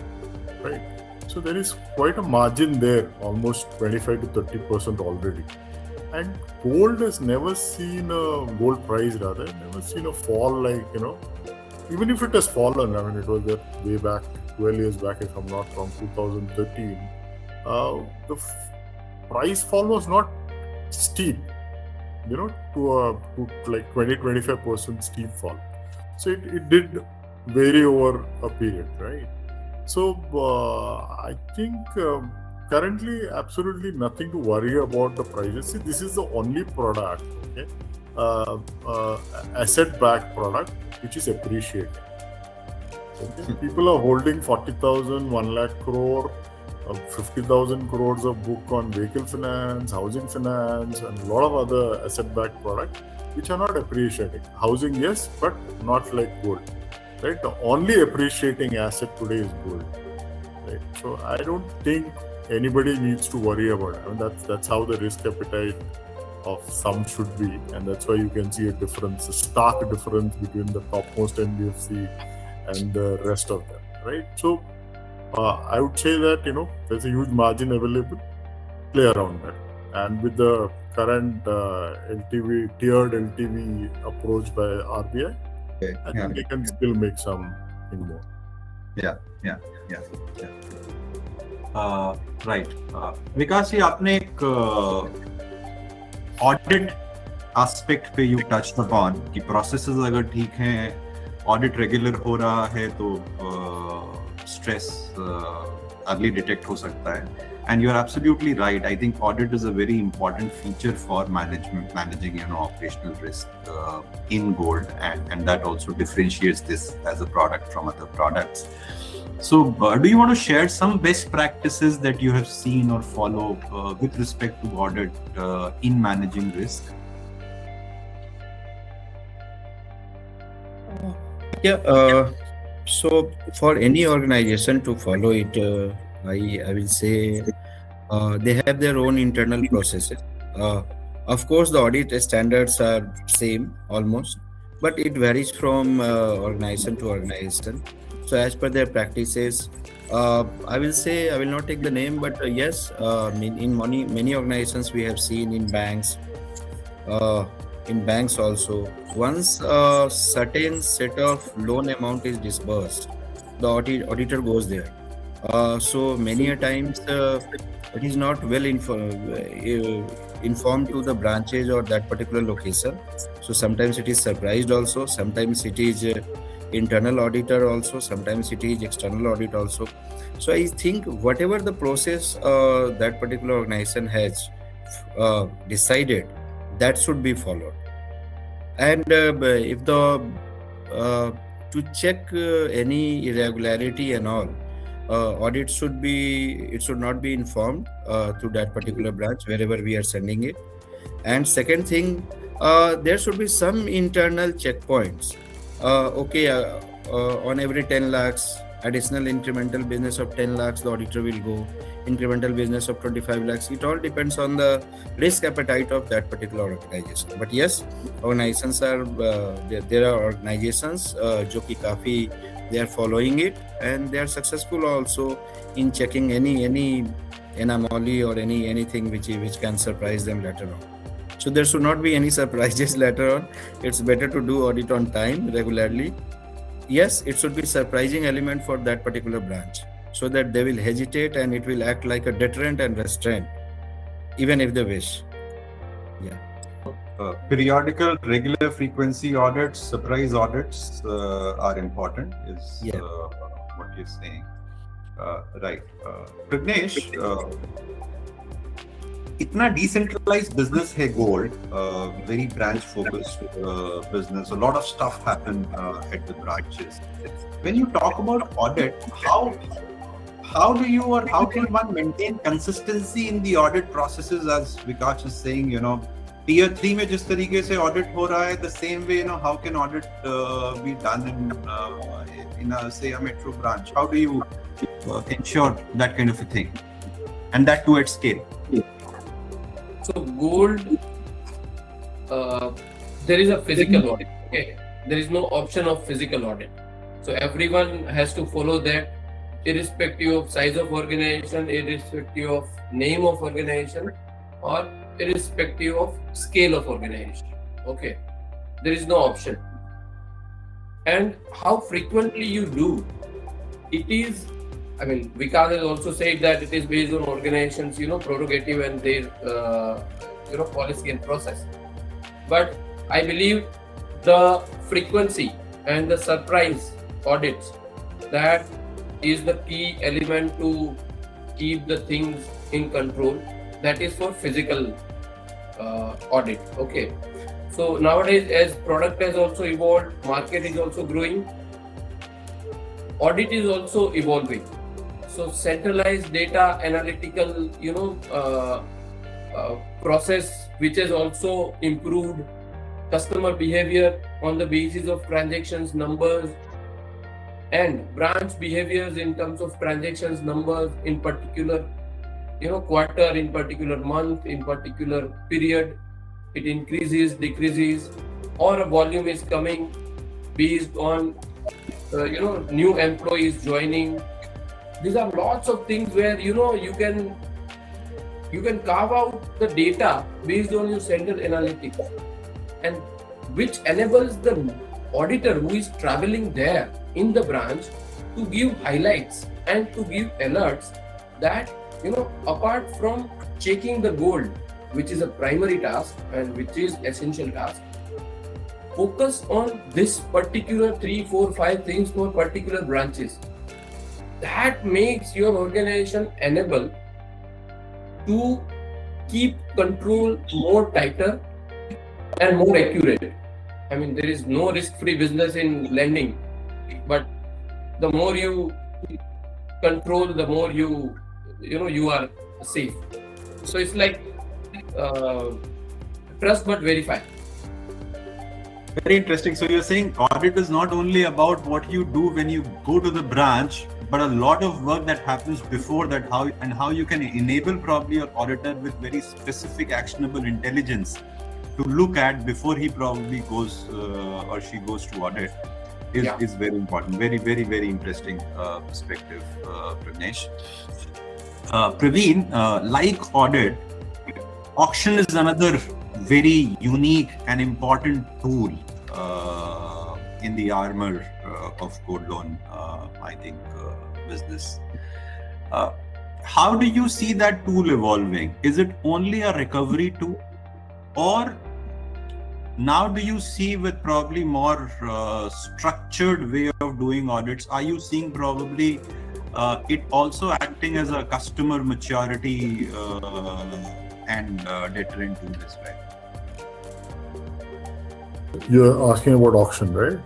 right? So there is quite a margin there, almost 25 to 30% already. And gold has never seen a gold price never seen a fall like, even if it has fallen. I mean, it was there way back, 12 years back, if I'm not wrong, 2013. The price fall was not steep, to like 20-25% steep fall. So it did vary over a period, right? So I think currently absolutely nothing to worry about the prices. See, this is the only product, okay, asset-backed product which is appreciating. Okay? People are holding 40,000, 1 lakh crore, 50,000 crores of book on vehicle finance, housing finance, and a lot of other asset-backed products which are not appreciating. Housing, yes, but not like gold. Right? The only appreciating asset today is gold. Right? So I don't think anybody needs to worry about it. I mean, that's how the risk appetite of some should be, and that's why you can see a difference, a stark difference between the topmost NBFC and the rest of them. Right? So I would say that there's a huge margin available. Play around that, and with the current tiered LTV approach by RBI, I think they can still make something more. Yeah. Right. विकास जी, आपने एक audit aspect पे you touched upon कि processes अगर ठीक हैं, audit regular हो रहा है तो स्ट्रेस अर्ली डिटेक्ट हो सकता है. And you're absolutely right. I think audit is a very important feature for managing operational risk in gold, and that also differentiates this as a product from other products. So do you want to share some best practices that you have seen or follow with respect to audit in managing risk? So for any organization to follow it, I will say They have their own internal processes. Of course, the audit standards are same almost, but it varies from organization to organization. So as per their practices, I will say, I will not take the name, but yes, in many organizations we have seen in banks, also, once a certain set of loan amount is disbursed, the auditor goes there. So many a times it is not well informed to the branches or that particular location. So sometimes it is surprised also, sometimes it is internal auditor also, sometimes it is external audit also. So I think whatever the process that particular organization has decided, that should be followed. And if the to check any irregularity and all, audit should not be informed to that particular branch wherever we are sending it. And second thing, there should be some internal checkpoints. On every 10 lakhs, additional incremental business of 10 lakhs, the auditor will go. Incremental business of 25 lakhs. It all depends on the risk appetite of that particular organization. But yes, organizations are there are organizations जो कि काफी they are following it, and they are successful also in checking any anomaly or anything which can surprise them later on. So there should not be any surprises later on. It's better to do audit on time regularly. Yes, it should be surprising element for that particular branch, so that they will hesitate and it will act like a deterrent and restraint, even if they wish. Yeah. Periodical, regular frequency audits, surprise audits are important, is what you're saying. Right. Pragnesh, इतना decentralized business है Gold, very branch focused business. A lot of stuff happen at the branches. When you talk about audit, how do you or how can one maintain consistency in the audit processes, as Vikas is saying, Tier 3 में जिस तरीके से audit हो रहा है, the same way, how can audit be done in a metro branch? How do you ensure that kind of a thing, and that too at scale? So Gold, there is a physical audit. Okay, there is no option of physical audit. So everyone has to follow that, irrespective of size of organization, irrespective of name of organization, or irrespective of scale of organization. Okay, there is no option. And how frequently you do it is, Vikas has also said that it is based on organizations, prerogative and their, policy and process. But I believe the frequency and the surprise audits, that is the key element to keep the things in control. That is for physical audit. Okay. So nowadays, as product has also evolved, market is also growing, audit is also evolving. So centralized data analytical, process which has also improved customer behavior on the basis of transactions numbers, and branch behaviors in terms of transactions numbers in particular, quarter, in particular month, in particular period, it increases, decreases, or a volume is coming based on new employees joining. These are lots of things where you can carve out the data based on your central analytics, and which enables the auditor who is traveling there in the branch to give highlights and to give alerts that apart from checking the Gold, which is a primary task and which is essential task, focus on this particular 3, 4, 5 things for particular branches. That makes your organization enable to keep control more tighter and more accurate. There is no risk-free business in lending, but the more you control, the more you are safe. So it's like trust but verify. Very interesting. So you're saying audit is not only about what you do when you go to the branch, but a lot of work that happens before that, how you can enable probably your auditor with very specific actionable intelligence to look at before he probably goes or she goes to audit is very important. Very, very, very interesting perspective, Pragnesh. Praveen, like audit, auction is another very unique and important tool in the armor of gold loan, I think, business. How do you see that tool evolving? Is it only a recovery tool, or now do you see with probably more structured way of doing audits, are you seeing probably it also acting as a customer maturity and deterrent tool as well? You're asking about auction, right?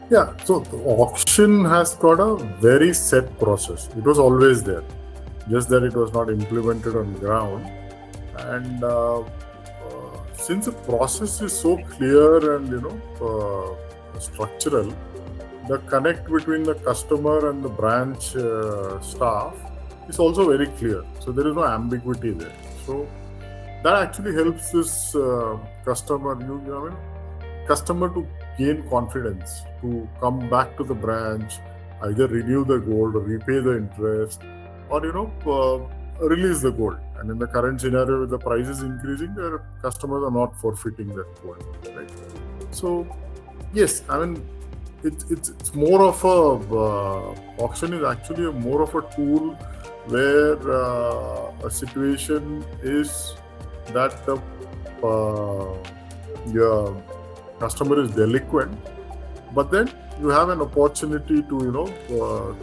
Yeah, so the auction has got a very set process. It was always there, just that it was not implemented on ground. And since the process is so clear and structural, the connect between the customer and the branch staff is also very clear. So there is no ambiguity there. So that actually helps this customer to gain confidence, to come back to the branch, either renew the gold or repay the interest, or release the gold. And in the current scenario, with the prices increasing, the customers are not forfeiting that gold, right? So yes, it's more of a auction is actually more of a tool where a situation is that your customer is delinquent, but then you have an opportunity to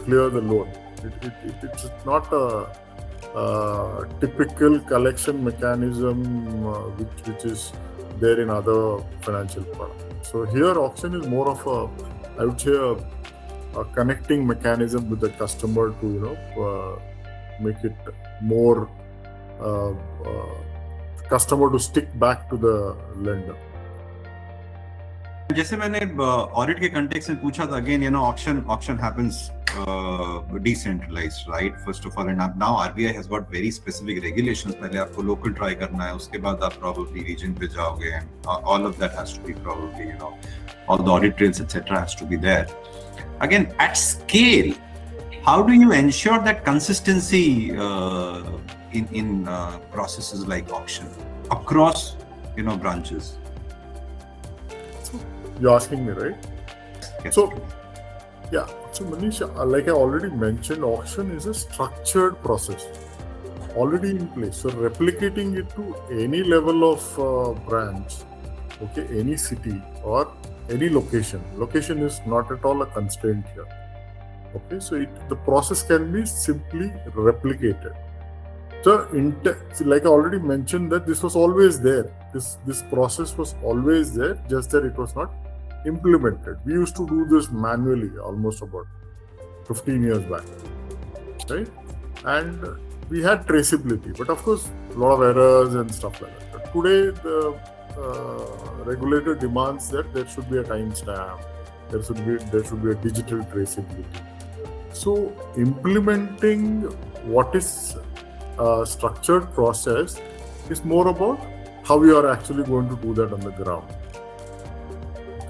clear the loan. It's not a typical collection mechanism which is there in other financial products. So here auction is more of I would say a connecting mechanism with the customer to make it more customer to stick back to the lender. जैसे मैंने audit के context में पूछा था, again auction happens decentralized, right? First of all, and now RBI has got very specific regulations. पहले आपको local try करना है, उसके बाद आप probably region पे जाओगे, and all of that has to be probably all the audit trails etc. has to be there. Again, at scale, how do you ensure that consistency in processes like auction across branches? You're asking me, right? Yes. So Manish, like I already mentioned, auction is a structured process already in place. So replicating it to any level of branch, any city or any location is not at all a constraint here. So the process can be simply replicated. So like I already mentioned, that this was always there. This process was always there, just that it was not implemented. We used to do this manually almost about 15 years back, right? And we had traceability, but of course a lot of errors and stuff like that. But today the regulator demands that there should be a timestamp, there should be a digital traceability. So implementing what is a structured process is more about how we are actually going to do that on the ground.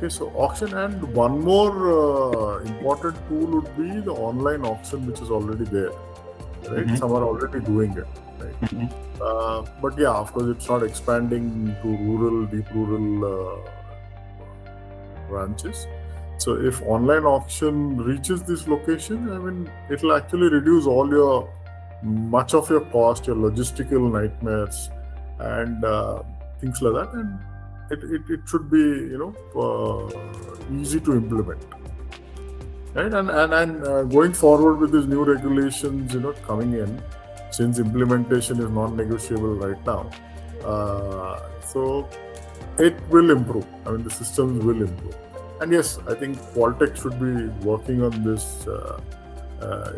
So auction, and one more important tool would be the online auction, which is already there, right? Mm-hmm. Some are already doing it, right? Mm-hmm. But yeah, of course, it's not expanding to deep rural branches. So if online auction reaches this location, it'll actually reduce much of your cost, your logistical nightmares, and things like that, and it should be easy to implement, right? And going forward with these new regulations coming in, since implementation is non-negotiable right now, so it will improve. The systems will improve. And yes, I think Qualtech should be working on this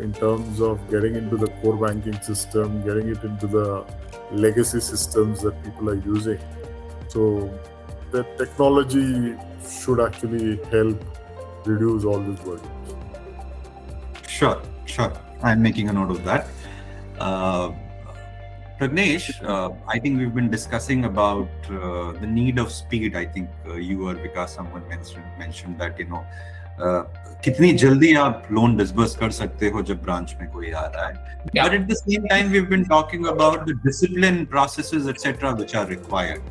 in terms of getting into the core banking system, getting it into the legacy systems that people are using. So the technology should actually help reduce all these burdens. Sure. I'm making a note of that. Pragnesh, I think we've been discussing about the need of speed. I think you or because someone mentioned that, कितनी जल्दी आप loan disburse कर सकते हो जब branch में कोई आ रहा है. Yeah. But at the same time, we've been talking about the discipline processes, etc., which are required.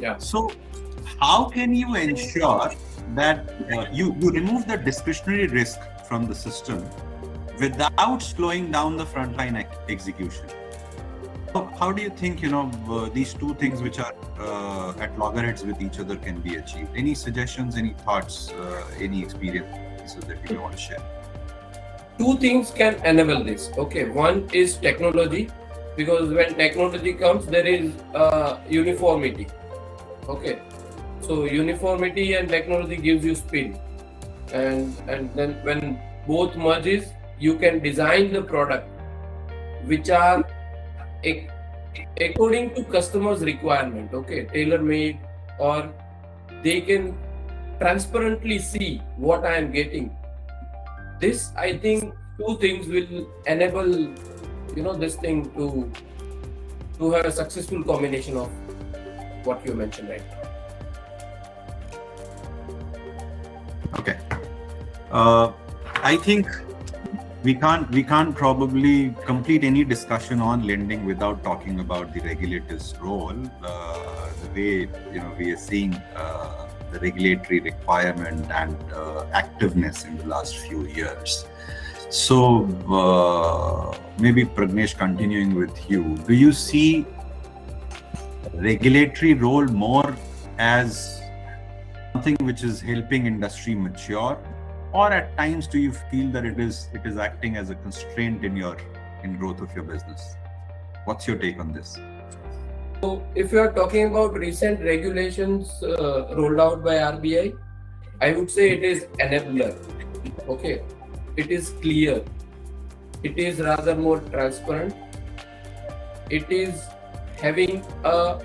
Yeah. So, how can you ensure that you remove the discretionary risk from the system without slowing down the frontline execution? So how do you think these two things which are at loggerheads with each other can be achieved? Any suggestions, any thoughts, any experiences that you want to share? Two things can enable this. Okay, one is technology, because when technology comes, there is uniformity. Okay, so uniformity and technology gives you speed, and then when both merges, you can design the product which are according to customers' requirement. Okay, tailor-made, or they can transparently see what I am getting. This, I think, two things will enable this thing to have a successful combination of what you mentioned right now. Okay. I think we can't probably complete any discussion on lending without talking about the regulator's role. The way we are seeing the regulatory requirement and activeness in the last few years. So maybe Pragnesh, continuing with you, do you see regulatory role more as something which is helping industry mature, or at times do you feel that it is acting as a constraint in growth of your business? What's your take on this? So if you are talking about recent regulations rolled out by RBI, I would say it is enabler. Okay, it is clear, it is rather more transparent, it is having a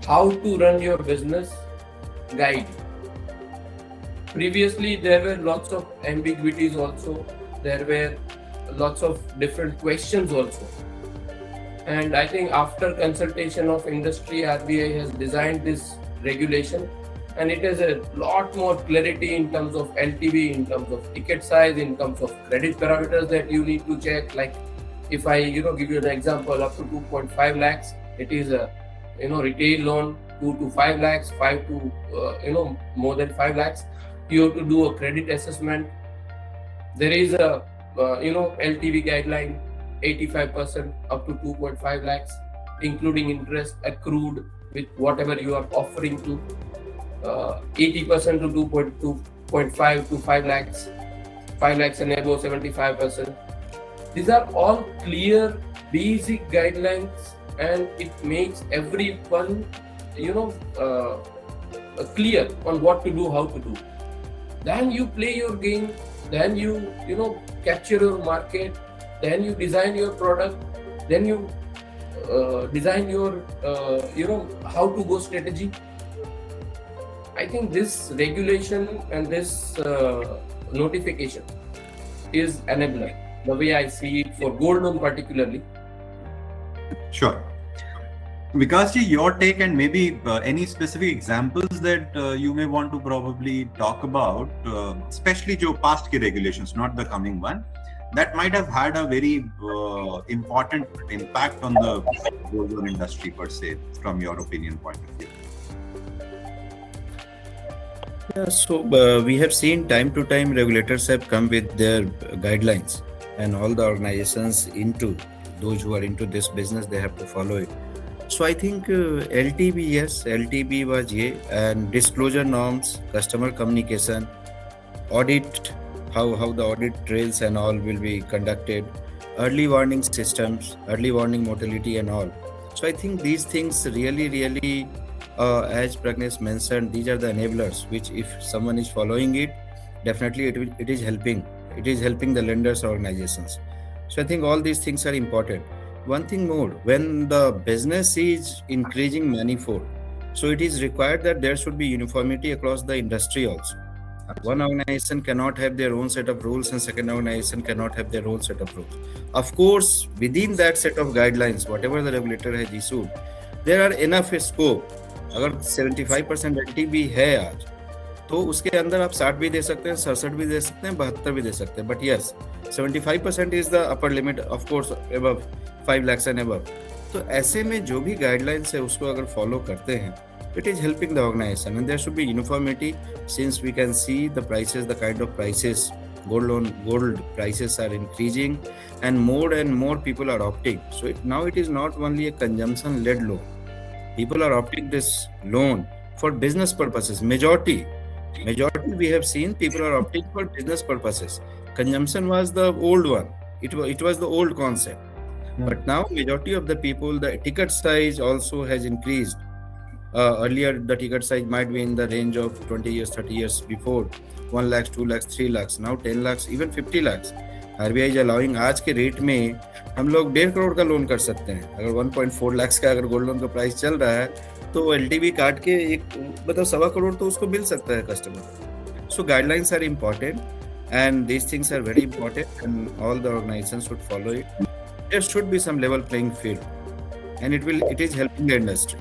how to run your business guide. Previously, there were lots of ambiguities also. There were lots of different questions also. And I think after consultation of industry, RBI has designed this regulation, and it has a lot more clarity in terms of LTV, in terms of ticket size, in terms of credit parameters that you need to check. Like if I give you an example, up to 2.5 lakhs, it is a retail loan. 2 to 5 lakhs, 5 to more than 5 lakhs. You have to do a credit assessment. There is a LTV guideline, 85% up to 2.5 lakhs, including interest accrued with whatever you are offering to, 80% to 2.5 to 5 lakhs, 5 lakhs and above 75%. These are all clear, basic guidelines, and it makes everyone clear on what to do, how to do. Then you play your game, then you capture your market, then you design your product, then you design your how to go strategy. I think this regulation and this notification is enabler, the way I see it for gold loan particularly. Sure. Vikasji, your take, and maybe any specific examples that you may want to probably talk about, especially jo past ki regulations, not the coming one, that might have had a very important impact on the gold loan industry per se, from your opinion point of view. Yeah, so we have seen time to time regulators have come with their guidelines, and all the organizations those who are into this business, they have to follow it. So I think LTV, yes, LTV was and disclosure norms, customer communication, audit, how the audit trails and all will be conducted, early warning systems, early warning mortality and all. So I think these things really, as Pragnesh mentioned, these are the enablers, which if someone is following it, definitely it is helping. It is helping the lenders organizations. So I think all these things are important. One thing more, when the business is increasing manifold, so it is required that there should be uniformity across the industry also. One organization cannot have their own set of rules and second organization cannot have their own set of rules. Of course, within that set of guidelines, whatever the regulator has issued, there are enough scope. अगर 75% LTV है आज, तो उसके अंदर आप 60 भी दे सकते हैं, 67 भी दे सकते हैं, 72 भी दे सकते हैं. But yes, 75% is the upper limit, of course, above 5 lakhs and above. तो ऐसे में जो भी गाइडलाइंस है उसको अगर फॉलो करते हैं, it is helping the organization, and there should be uniformity since we can see the prices, the kind of prices gold prices are increasing and more people are opting. So now it is not only a consumption led loan. People are opting this loan for business purposes. Majority we have seen people are opting for business purposes. Consumption was the old one. It was the old concept. But now majority of the people, the ticket size also has increased. Earlier the ticket size might be in the range of 20 years, 30 years before 1 lakhs, 2 lakhs, 3 lakhs, now 10 lakhs, even 50 lakhs. RBI is allowing आज के rate में हम लोग 1.5 करोड़ का loan कर सकते हैं. अगर 1.4 lakhs का अगर गोल्ड लोन का प्राइस चल रहा है तो LTV काट के एक मतलब 1.25 करोड़ तो उसको मिल सकता है customer. So guidelines are important and these things are very important and all the organizations should follow it. There should be some level playing field and it is helping the industry.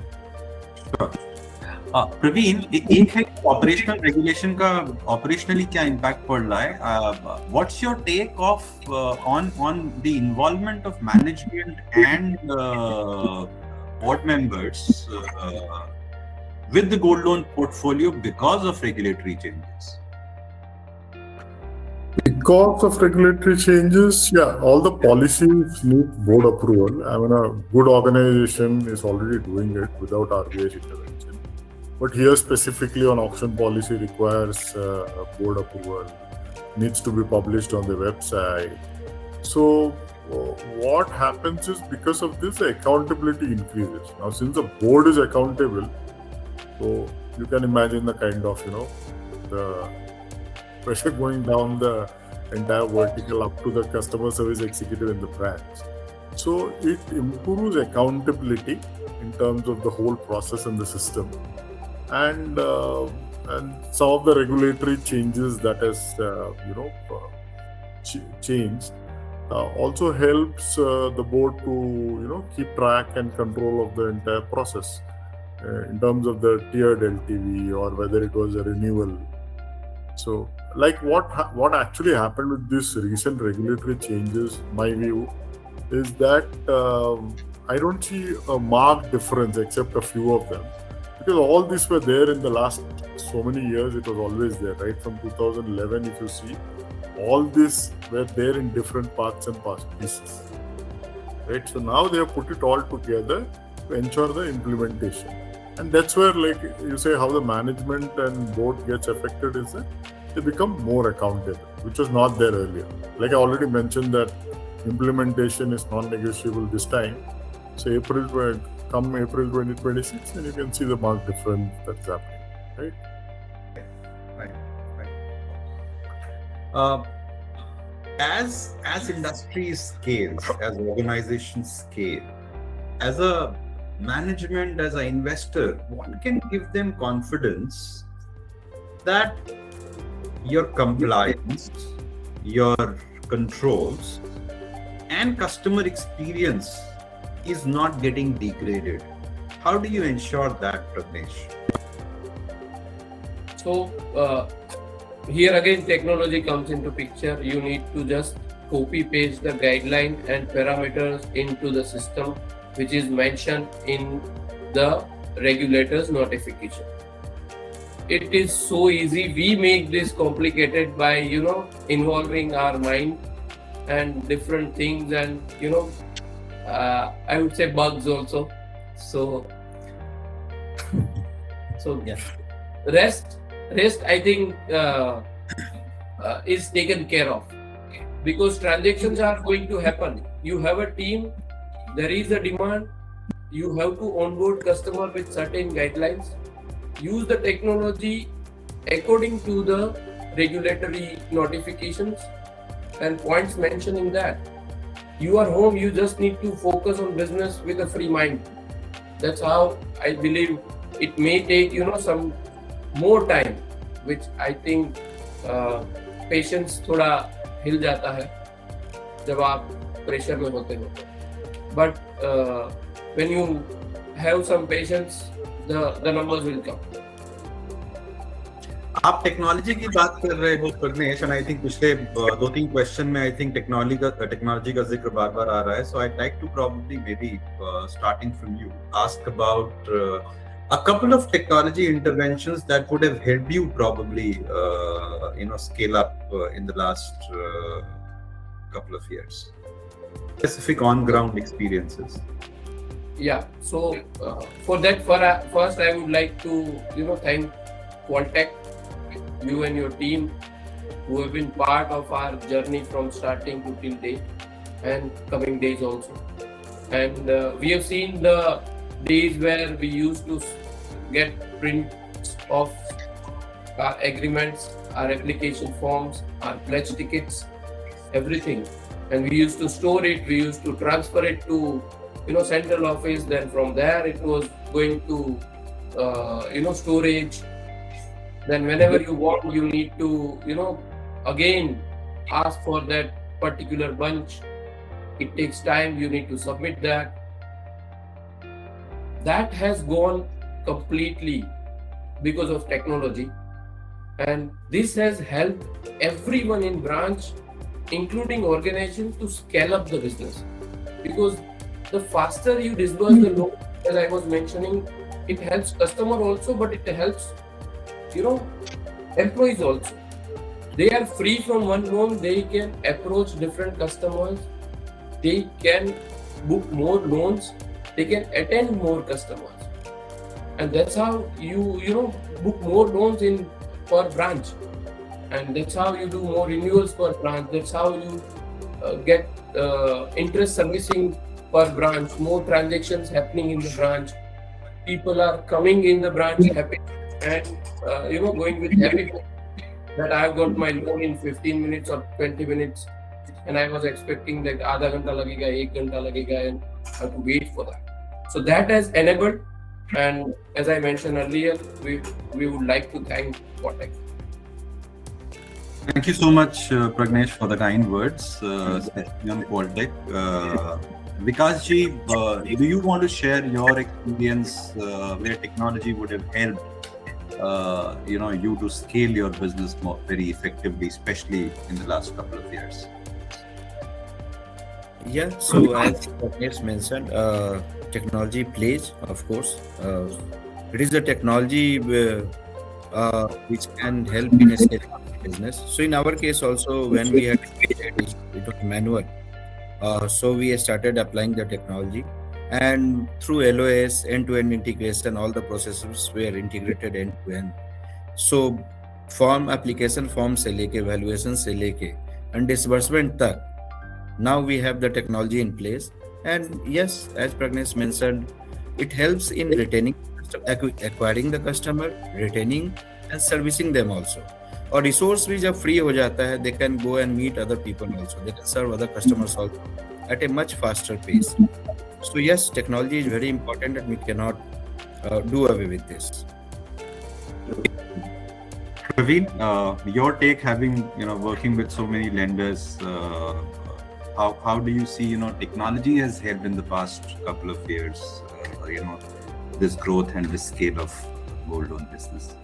Praveen, एक है operational regulation का operationally क्या impact पड़ रहा है. What's your take off on the involvement of management and board members with the gold loan portfolio because of regulatory changes? Because of regulatory changes, all the policies need board approval. I mean, a good organization is already doing it without RBI's intervention. But here specifically on auction policy requires board approval, needs to be published on the website. So what happens is because of this, the accountability increases. Now, since the board is accountable, so you can imagine the kind of, the pressure going down the entire vertical up to the customer service executive in the branch. So it improves accountability in terms of the whole process and the system. And some of the regulatory changes that has, changed also helps the board to, keep track and control of the entire process in terms of the tiered LTV or whether it was a renewal. So, like what actually happened with these recent regulatory changes, my view is that I don't see a marked difference except a few of them, because all these were there in the last so many years. It was always there, right? From 2011, if you see, all these were there in different parts and pieces, right? So now they have put it all together to ensure the implementation. And that's where, like you say, how the management and board gets affected is that they become more accountable, which was not there earlier. Like I already mentioned that implementation is non-negotiable this time. So come April 2026, and you can see the marked difference that's happening, right? As industry scales, as organizations scale, as a management, as an investor, one can give them confidence that your compliance, your controls, and customer experience is not getting degraded. How do you ensure that, Pragnesh? So here again technology comes into picture. You need to just copy paste the guideline and parameters into the system which is mentioned in the regulator's notification. It is so easy. We make this complicated by involving our mind and different things, and I would say bugs also. So Yeah. Rest I think is taken care of, because transactions are going to happen. You have a team, there is a demand, you have to onboard customer with certain guidelines, use the technology according to the regulatory notifications and points mentioned in that. You are home, you just need to focus on business with a free mind. That's how I believe. It may take some more time, which I think patience थोड़ा हिल जाता है जब आप pressure में होते हो, but when you have some patience the numbers will come. आप technology की बात कर रहे हो प्रज्ञेश, एंड आई थिंक पिछले 2-3 क्वेश्चन में आई थिंक टेक्नोलॉजी का जिक्र बार बार आ रहा है, so I like to probably maybe starting from you ask about a couple of technology interventions that would have helped you probably scale up in the last couple of years, specific on ground experiences. Yeah, so for that, first I would like to thank Qualtech, you and your team, who have been part of our journey from starting to till date and coming days also. And we have seen the days where we used to get prints of our agreements, our application forms, our pledge tickets, everything, and we used to store it, we used to transfer it to central office, then from there it was going to storage, then whenever you want you need to again ask for that particular bunch. It takes time, you need to submit that. That has gone completely because of technology, and this has helped everyone in branch, including organization, to scale up the business, because the faster you disburse the loan, as I was mentioning, it helps customer also, but it helps employees also. They are free from one loan, they can approach different customers, they can book more loans, they can attend more customers, and that's how you book more loans in per branch, and that's how you do more renewals per branch, that's how you get interest servicing per branch, more transactions happening in the branch, people are coming in the branch happy and going with happy that I have got my loan in 15 minutes or 20 minutes, and I was expecting that आधा घंटा लगेगा, 1 घंटा लगेगा, and I have to wait for that. So that has enabled, and as I mentioned earlier, we would like to thank Qualtech. Thank you so much, Pragnesh, for the kind words, especially on Qualtech. Vikas ji, do you want to share your experience where technology would have helped you to scale your business more very effectively, especially in the last couple of years? Yeah, so as Pragnesh mentioned, technology plays, of course. It is a technology which can help in a scaling up business. So in our case also, when we had it was manual. So we started applying the technology, and through LOS, end-to-end integration, all the processes were integrated end-to-end. So application form से लेके valuation से लेके and disbursement तक, now we have the technology in place. And yes, as Pragnesh mentioned, it helps in retaining, acquiring the customer, retaining and servicing them also. और resource भी जब free हो जाता है, they can go and meet other people also. They can serve other customers also at a much faster pace. So yes, technology is very important, and we cannot do away with this. Praveen, your take, having working with so many lenders, how do you see technology has helped in the past couple of years, this growth and this scale of gold loan business?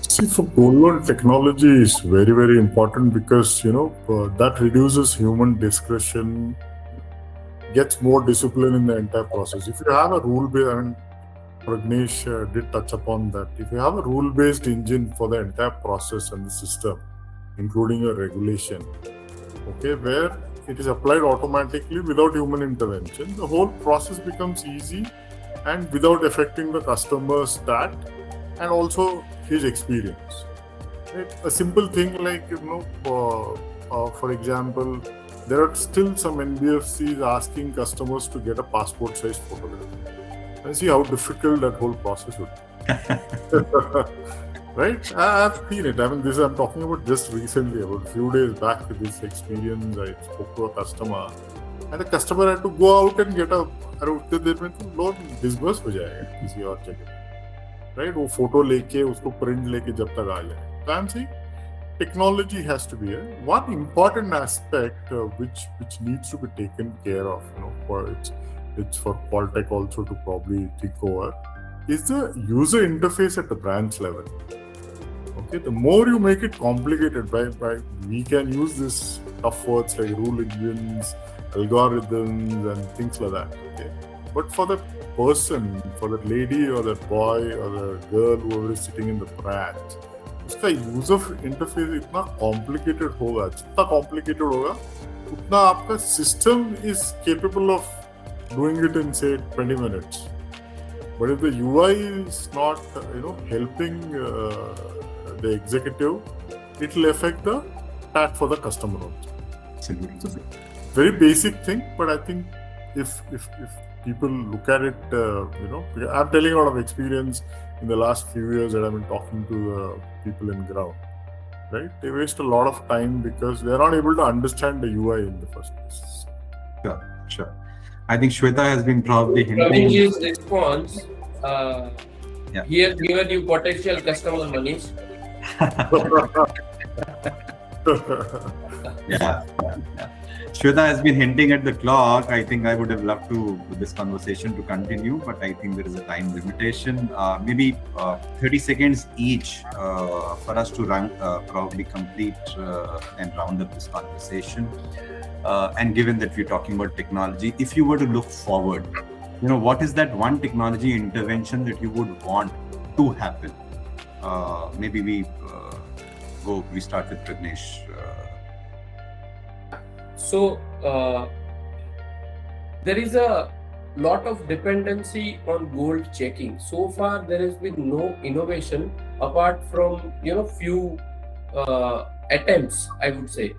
See, for gold loan, technology is very, very important because that reduces human discretion, gets more discipline in the entire process. If you have a rule-based, and Pragnesh did touch upon that, if you have a rule-based engine for the entire process and the system, including a regulation, okay, where it is applied automatically without human intervention, the whole process becomes easy and without affecting the customer's stat and also his experience. Right? A simple thing like, for example, there are still some NBFCs asking customers to get a passport size photograph. And see how difficult that whole process would be. Right? I've seen it. I mean, I'm talking about just recently, about a few days back with this experience. I spoke to a customer, and the customer had to go out and get a loan disburse हो जाएगा किसी और जगह, right? वो photo लेके उसको print लेके जब तक आ जाए. So I'm saying technology has to be one important aspect which needs to be taken care of. For it's for Qualtech also to probably think over is the user interface at the branch level. Okay, the more you make it complicated, by we can use this tough words like rule engines, algorithms, and things like that. Okay, but for the person, for the lady or the boy or the girl who is sitting in the branch, उसका user interface इतना complicated होगा, जितना complicated होगा उतना आपका system is capable of doing it in से 20 minutes. But if the UI is not helping the executive, it will affect the TAT for the customer also. So very basic thing, but I think if people look at it, I'm telling a lot of experience in the last few years that I've been talking to the people in ground, right? They waste a lot of time because they're not able to understand the UI in the first place. Sure. I think Shweta has been probably hinting. Praveen's response, here given you potential customer Manish. Yeah. Shweta has been hinting at the clock. I think I would have loved this conversation to continue, but I think there is a time limitation. Maybe 30 seconds each for us to probably complete and round up this conversation. And given that we're talking about technology, if you were to look forward, what is that one technology intervention that you would want to happen? Maybe we start with Pragnesh. So there is a lot of dependency on gold checking. So far, there has been no innovation apart from few attempts. I would say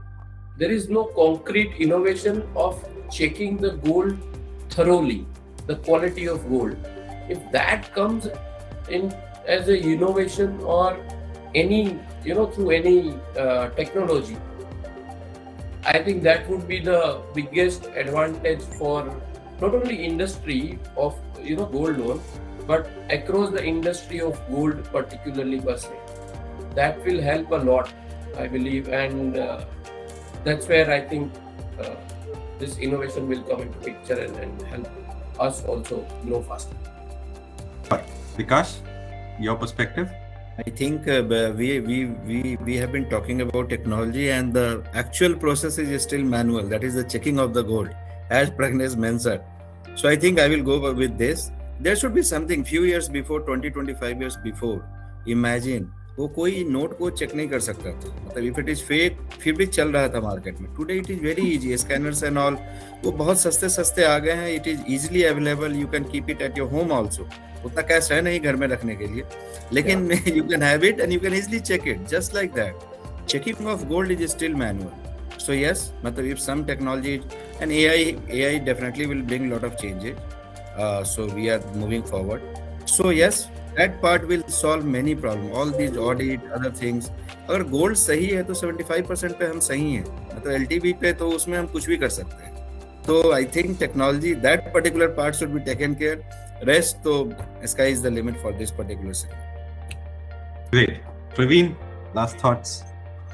there is no concrete innovation of checking the gold thoroughly, the quality of gold. If that comes in as a innovation or any through any technology, I think that would be the biggest advantage for not only industry of gold loan, but across the industry of gold, particularly per se. That will help a lot, I believe, and that's where I think this innovation will come into picture and help us also grow faster. Vikas, your perspective? I think we have been talking about technology, and the actual process is still manual. That is the checking of the gold, as Pragnesh mentioned. So I think I will go with this. There should be something few years before, 20-25 years before. Imagine वो कोई note को check नहीं कर सकता था, मतलब if it is fake फिर भी चल रहा था मार्केट में. Today it is very easy, scanners and all वो बहुत सस्ते आ गए हैं. It is easily available. You can keep it at your home also. उतना कैश है नहीं घर में रखने के लिए, लेकिन you can have it and you can easily check it just like that. Checking of gold is still manual. So yes, मतलब if some technology and AI definitely will bring a lot of changes. So we are moving forward. So yes, that part will solve many problems. All these audit, other things. अगर gold सही है तो 75% पे हम सही हैं, मतलब LTV पे तो उसमें हम कुछ भी कर सकते हैं. तो I think technology, that particular part should be taken care. Rest, so sky is the limit for this particular segment. Great. Praveen, last thoughts?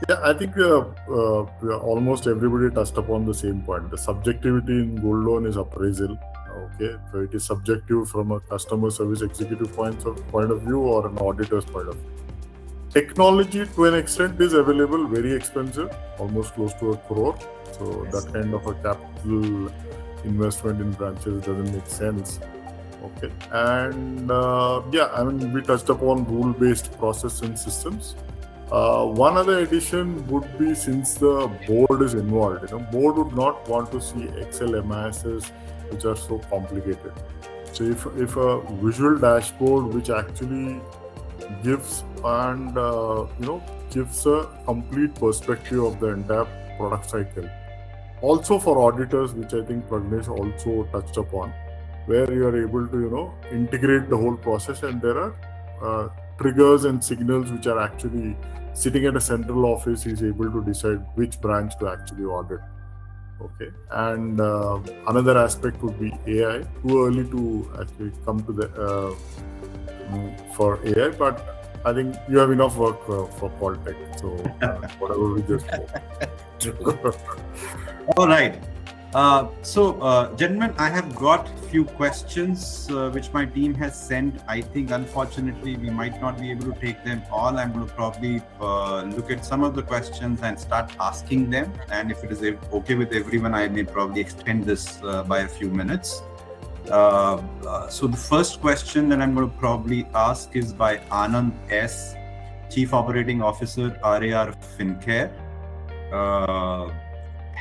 Yeah, I think almost everybody touched upon the same point. The subjectivity in gold loan is appraisal. Okay, so it is subjective from a customer service executive point of view or an auditor's point of view. Technology to an extent is available, very expensive, almost close to 1 crore. So that kind of a capital investment in branches doesn't make sense. Okay, and we touched upon rule-based process and systems. One other addition would be, since the board is involved, board would not want to see Excel MISs which are so complicated. So if a visual dashboard which actually gives and gives a complete perspective of the entire product cycle, also for auditors, which I think Pragnesh also touched upon, where you are able to integrate the whole process, and there are triggers and signals which are actually sitting at a central office is able to decide which branch to actually audit. Okay, and another aspect would be AI. Too early to actually come to the for AI, but I think you have enough work for Qualtech. So whatever we just True. All right. Gentlemen, I have got few questions which my team has sent. I think, unfortunately, we might not be able to take them all. I'm going to probably look at some of the questions and start asking them. And if it is okay with everyone, I may probably extend this by a few minutes. So the first question that I'm going to probably ask is by Anand S, Chief Operating Officer, RAR FinCare.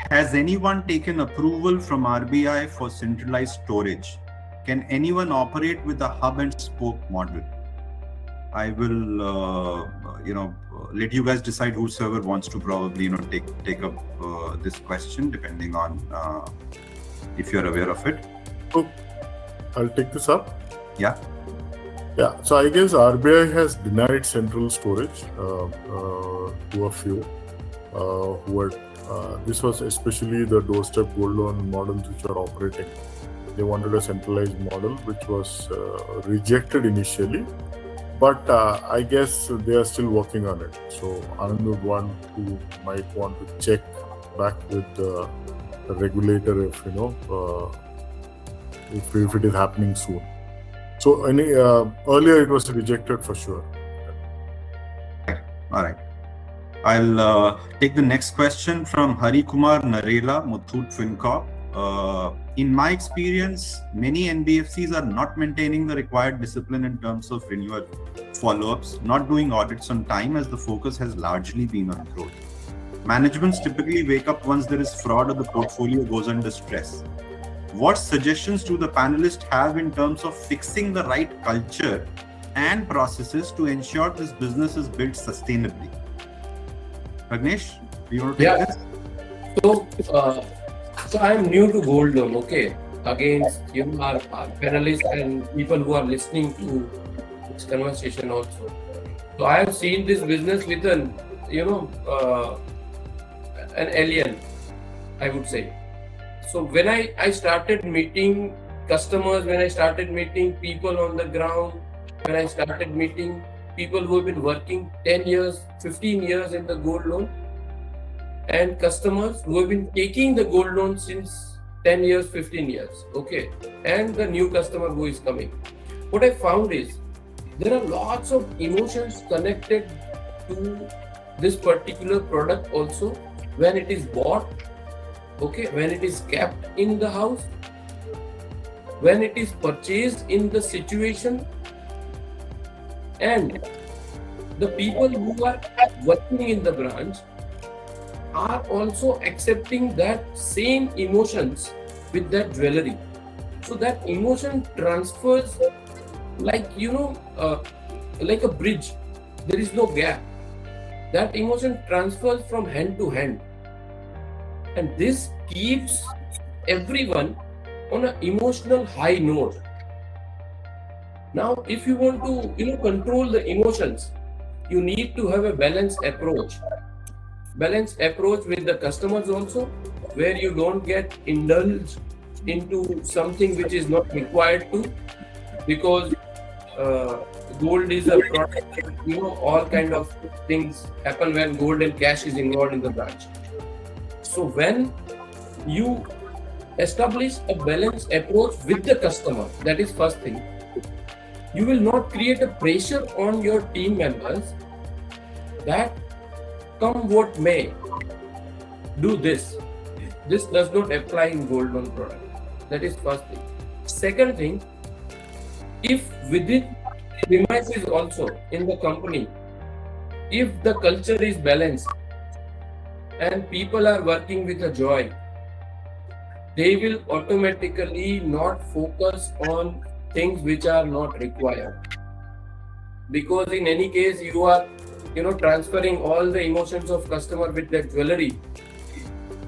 Has anyone taken approval from RBI for centralized storage? Can anyone operate with a hub and spoke model? I will, let you guys decide whosoever wants to probably, take up this question, depending on if you're aware of it. So I'll take this up. Yeah. Yeah. So I guess RBI has denied central storage to a few who had. This was especially the doorstep gold loan models which are operating. They wanted a centralized model which was rejected initially, but I guess they are still working on it. So Anand would want to might want to check back with the regulator if if it is happening soon. So earlier it was rejected for sure. All right. I'll take the next question from Hari Kumar Narela, Muthoot FinCorp. In my experience, many NBFCs are not maintaining the required discipline in terms of renewal follow-ups, not doing audits on time, as the focus has largely been on growth. Managements typically wake up once there is fraud or the portfolio goes under stress. What suggestions do the panelists have in terms of fixing the right culture and processes to ensure this business is built sustainably? Ragnesh, do you want to take this? So I'm new to gold loan, okay? Against our panelists and people who are listening to this conversation also. So I have seen this business with an alien, I would say. So when I started meeting customers, when I started meeting people on the ground, when I started meeting people who have been working 10 years, 15 years in the gold loan, and customers who have been taking the gold loan since 10 years, 15 years, okay, and the new customer who is coming. What I found is there are lots of emotions connected to this particular product also when it is bought, okay, when it is kept in the house, when it is purchased in the situation, and the people who are working in the branch are also accepting that same emotions with that jewelry. So that emotion transfers like a bridge. There is no gap. That emotion transfers from hand to hand, and this keeps everyone on an emotional high note. Now, if you want to control the emotions, you need to have a balanced approach. Balanced approach with the customers also, where you don't get indulged into something which is not required to, because gold is a product. All kind of things happen when gold and cash is involved in the branch. So when you establish a balanced approach with the customer, that is first thing. You will not create a pressure on your team members that come what may, do this. This does not apply in gold loan product. That is first thing. Second thing, if within premises also in the company, if the culture is balanced and people are working with a joy, they will automatically not focus on things which are not required, because in any case you are transferring all the emotions of customer with that jewelry.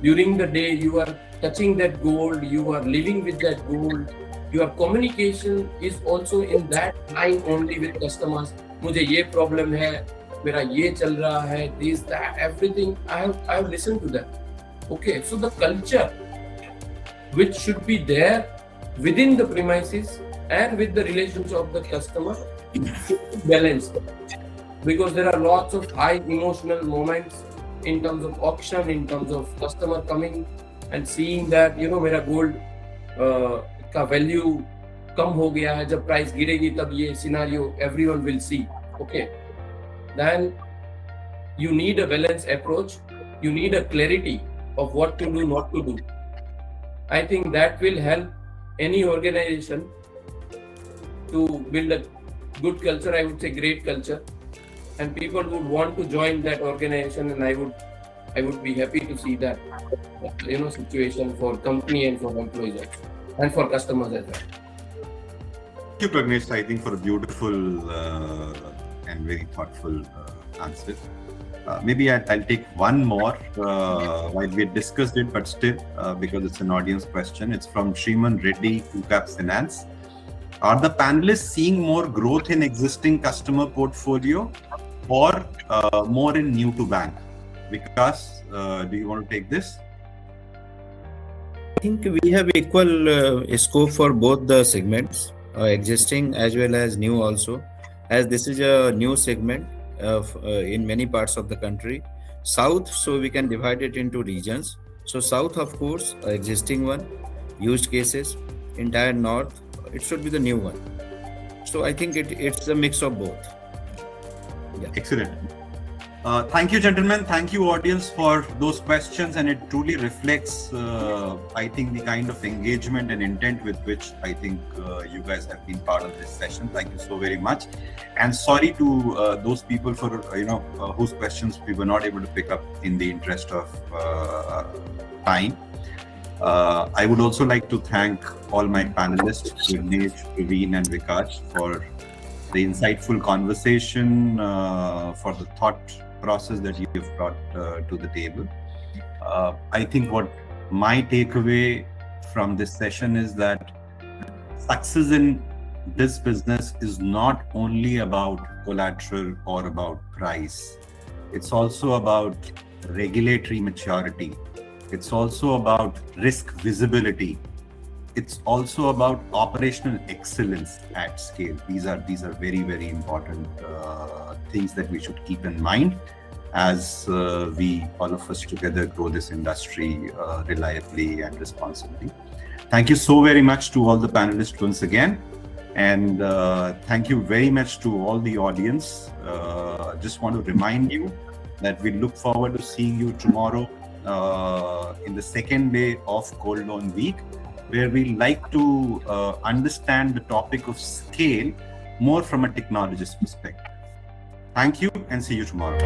During the day you are touching that gold, you are living with that gold, your communication is also in that line only with customers. मुझे ये problem है, मेरा ये चल रहा है, this, that, everything. I have listened to that. Okay, so the culture which should be there within the premises and with the relations of the customer should be balanced. because there are lots of high emotional moments in terms of auction, in terms of customer coming and seeing that मेरा gold का value कम हो गया है, जब price गिरेगी तब ये scenario everyone will see. Okay, then you need a balanced approach. You need a clarity of what to do, not to do. I think that will help any organization to build a good culture. I would say great culture, and people would want to join that organization. And I would be happy to see that situation for company and for employees also, and for customers as well. Thank you, Pragnesh, I think, for a beautiful and very thoughtful answer. Maybe I'll take one more while we discussed it, but still, because it's an audience question. It's from Shriman Reddy, 2Cap Finance. Are the panelists seeing more growth in existing customer portfolio or more in new to bank? Vikas, do you want to take this? I think we have equal scope for both the segments, existing as well as new also, as this is a new segment in many parts of the country. South, so we can divide it into regions. So South, of course, existing one, used cases. Entire North, it should be the new one. So I think it's a mix of both. Yeah. Excellent. Thank you, gentlemen. Thank you, audience, for those questions. And it truly reflects, I think, the kind of engagement and intent with which I think you guys have been part of this session. Thank you so very much. And sorry to those people for, whose questions we were not able to pick up in the interest of time. I would also like to thank all my panelists, Vignesh, Praveen, and Vikas, for the insightful conversation, for the thought process that you've brought to the table. I think what my takeaway from this session is that success in this business is not only about collateral or about price. It's also about regulatory maturity. It's also about risk visibility. It's also about operational excellence at scale. These are very, very important things that we should keep in mind as we, all of us together, grow this industry reliably and responsibly. Thank you so very much to all the panelists once again. And thank you very much to all the audience. Just want to remind you that we look forward to seeing you tomorrow in the second day of Gold Loan Week, where we like to understand the topic of scale more from a technologist perspective. Thank you and see you tomorrow.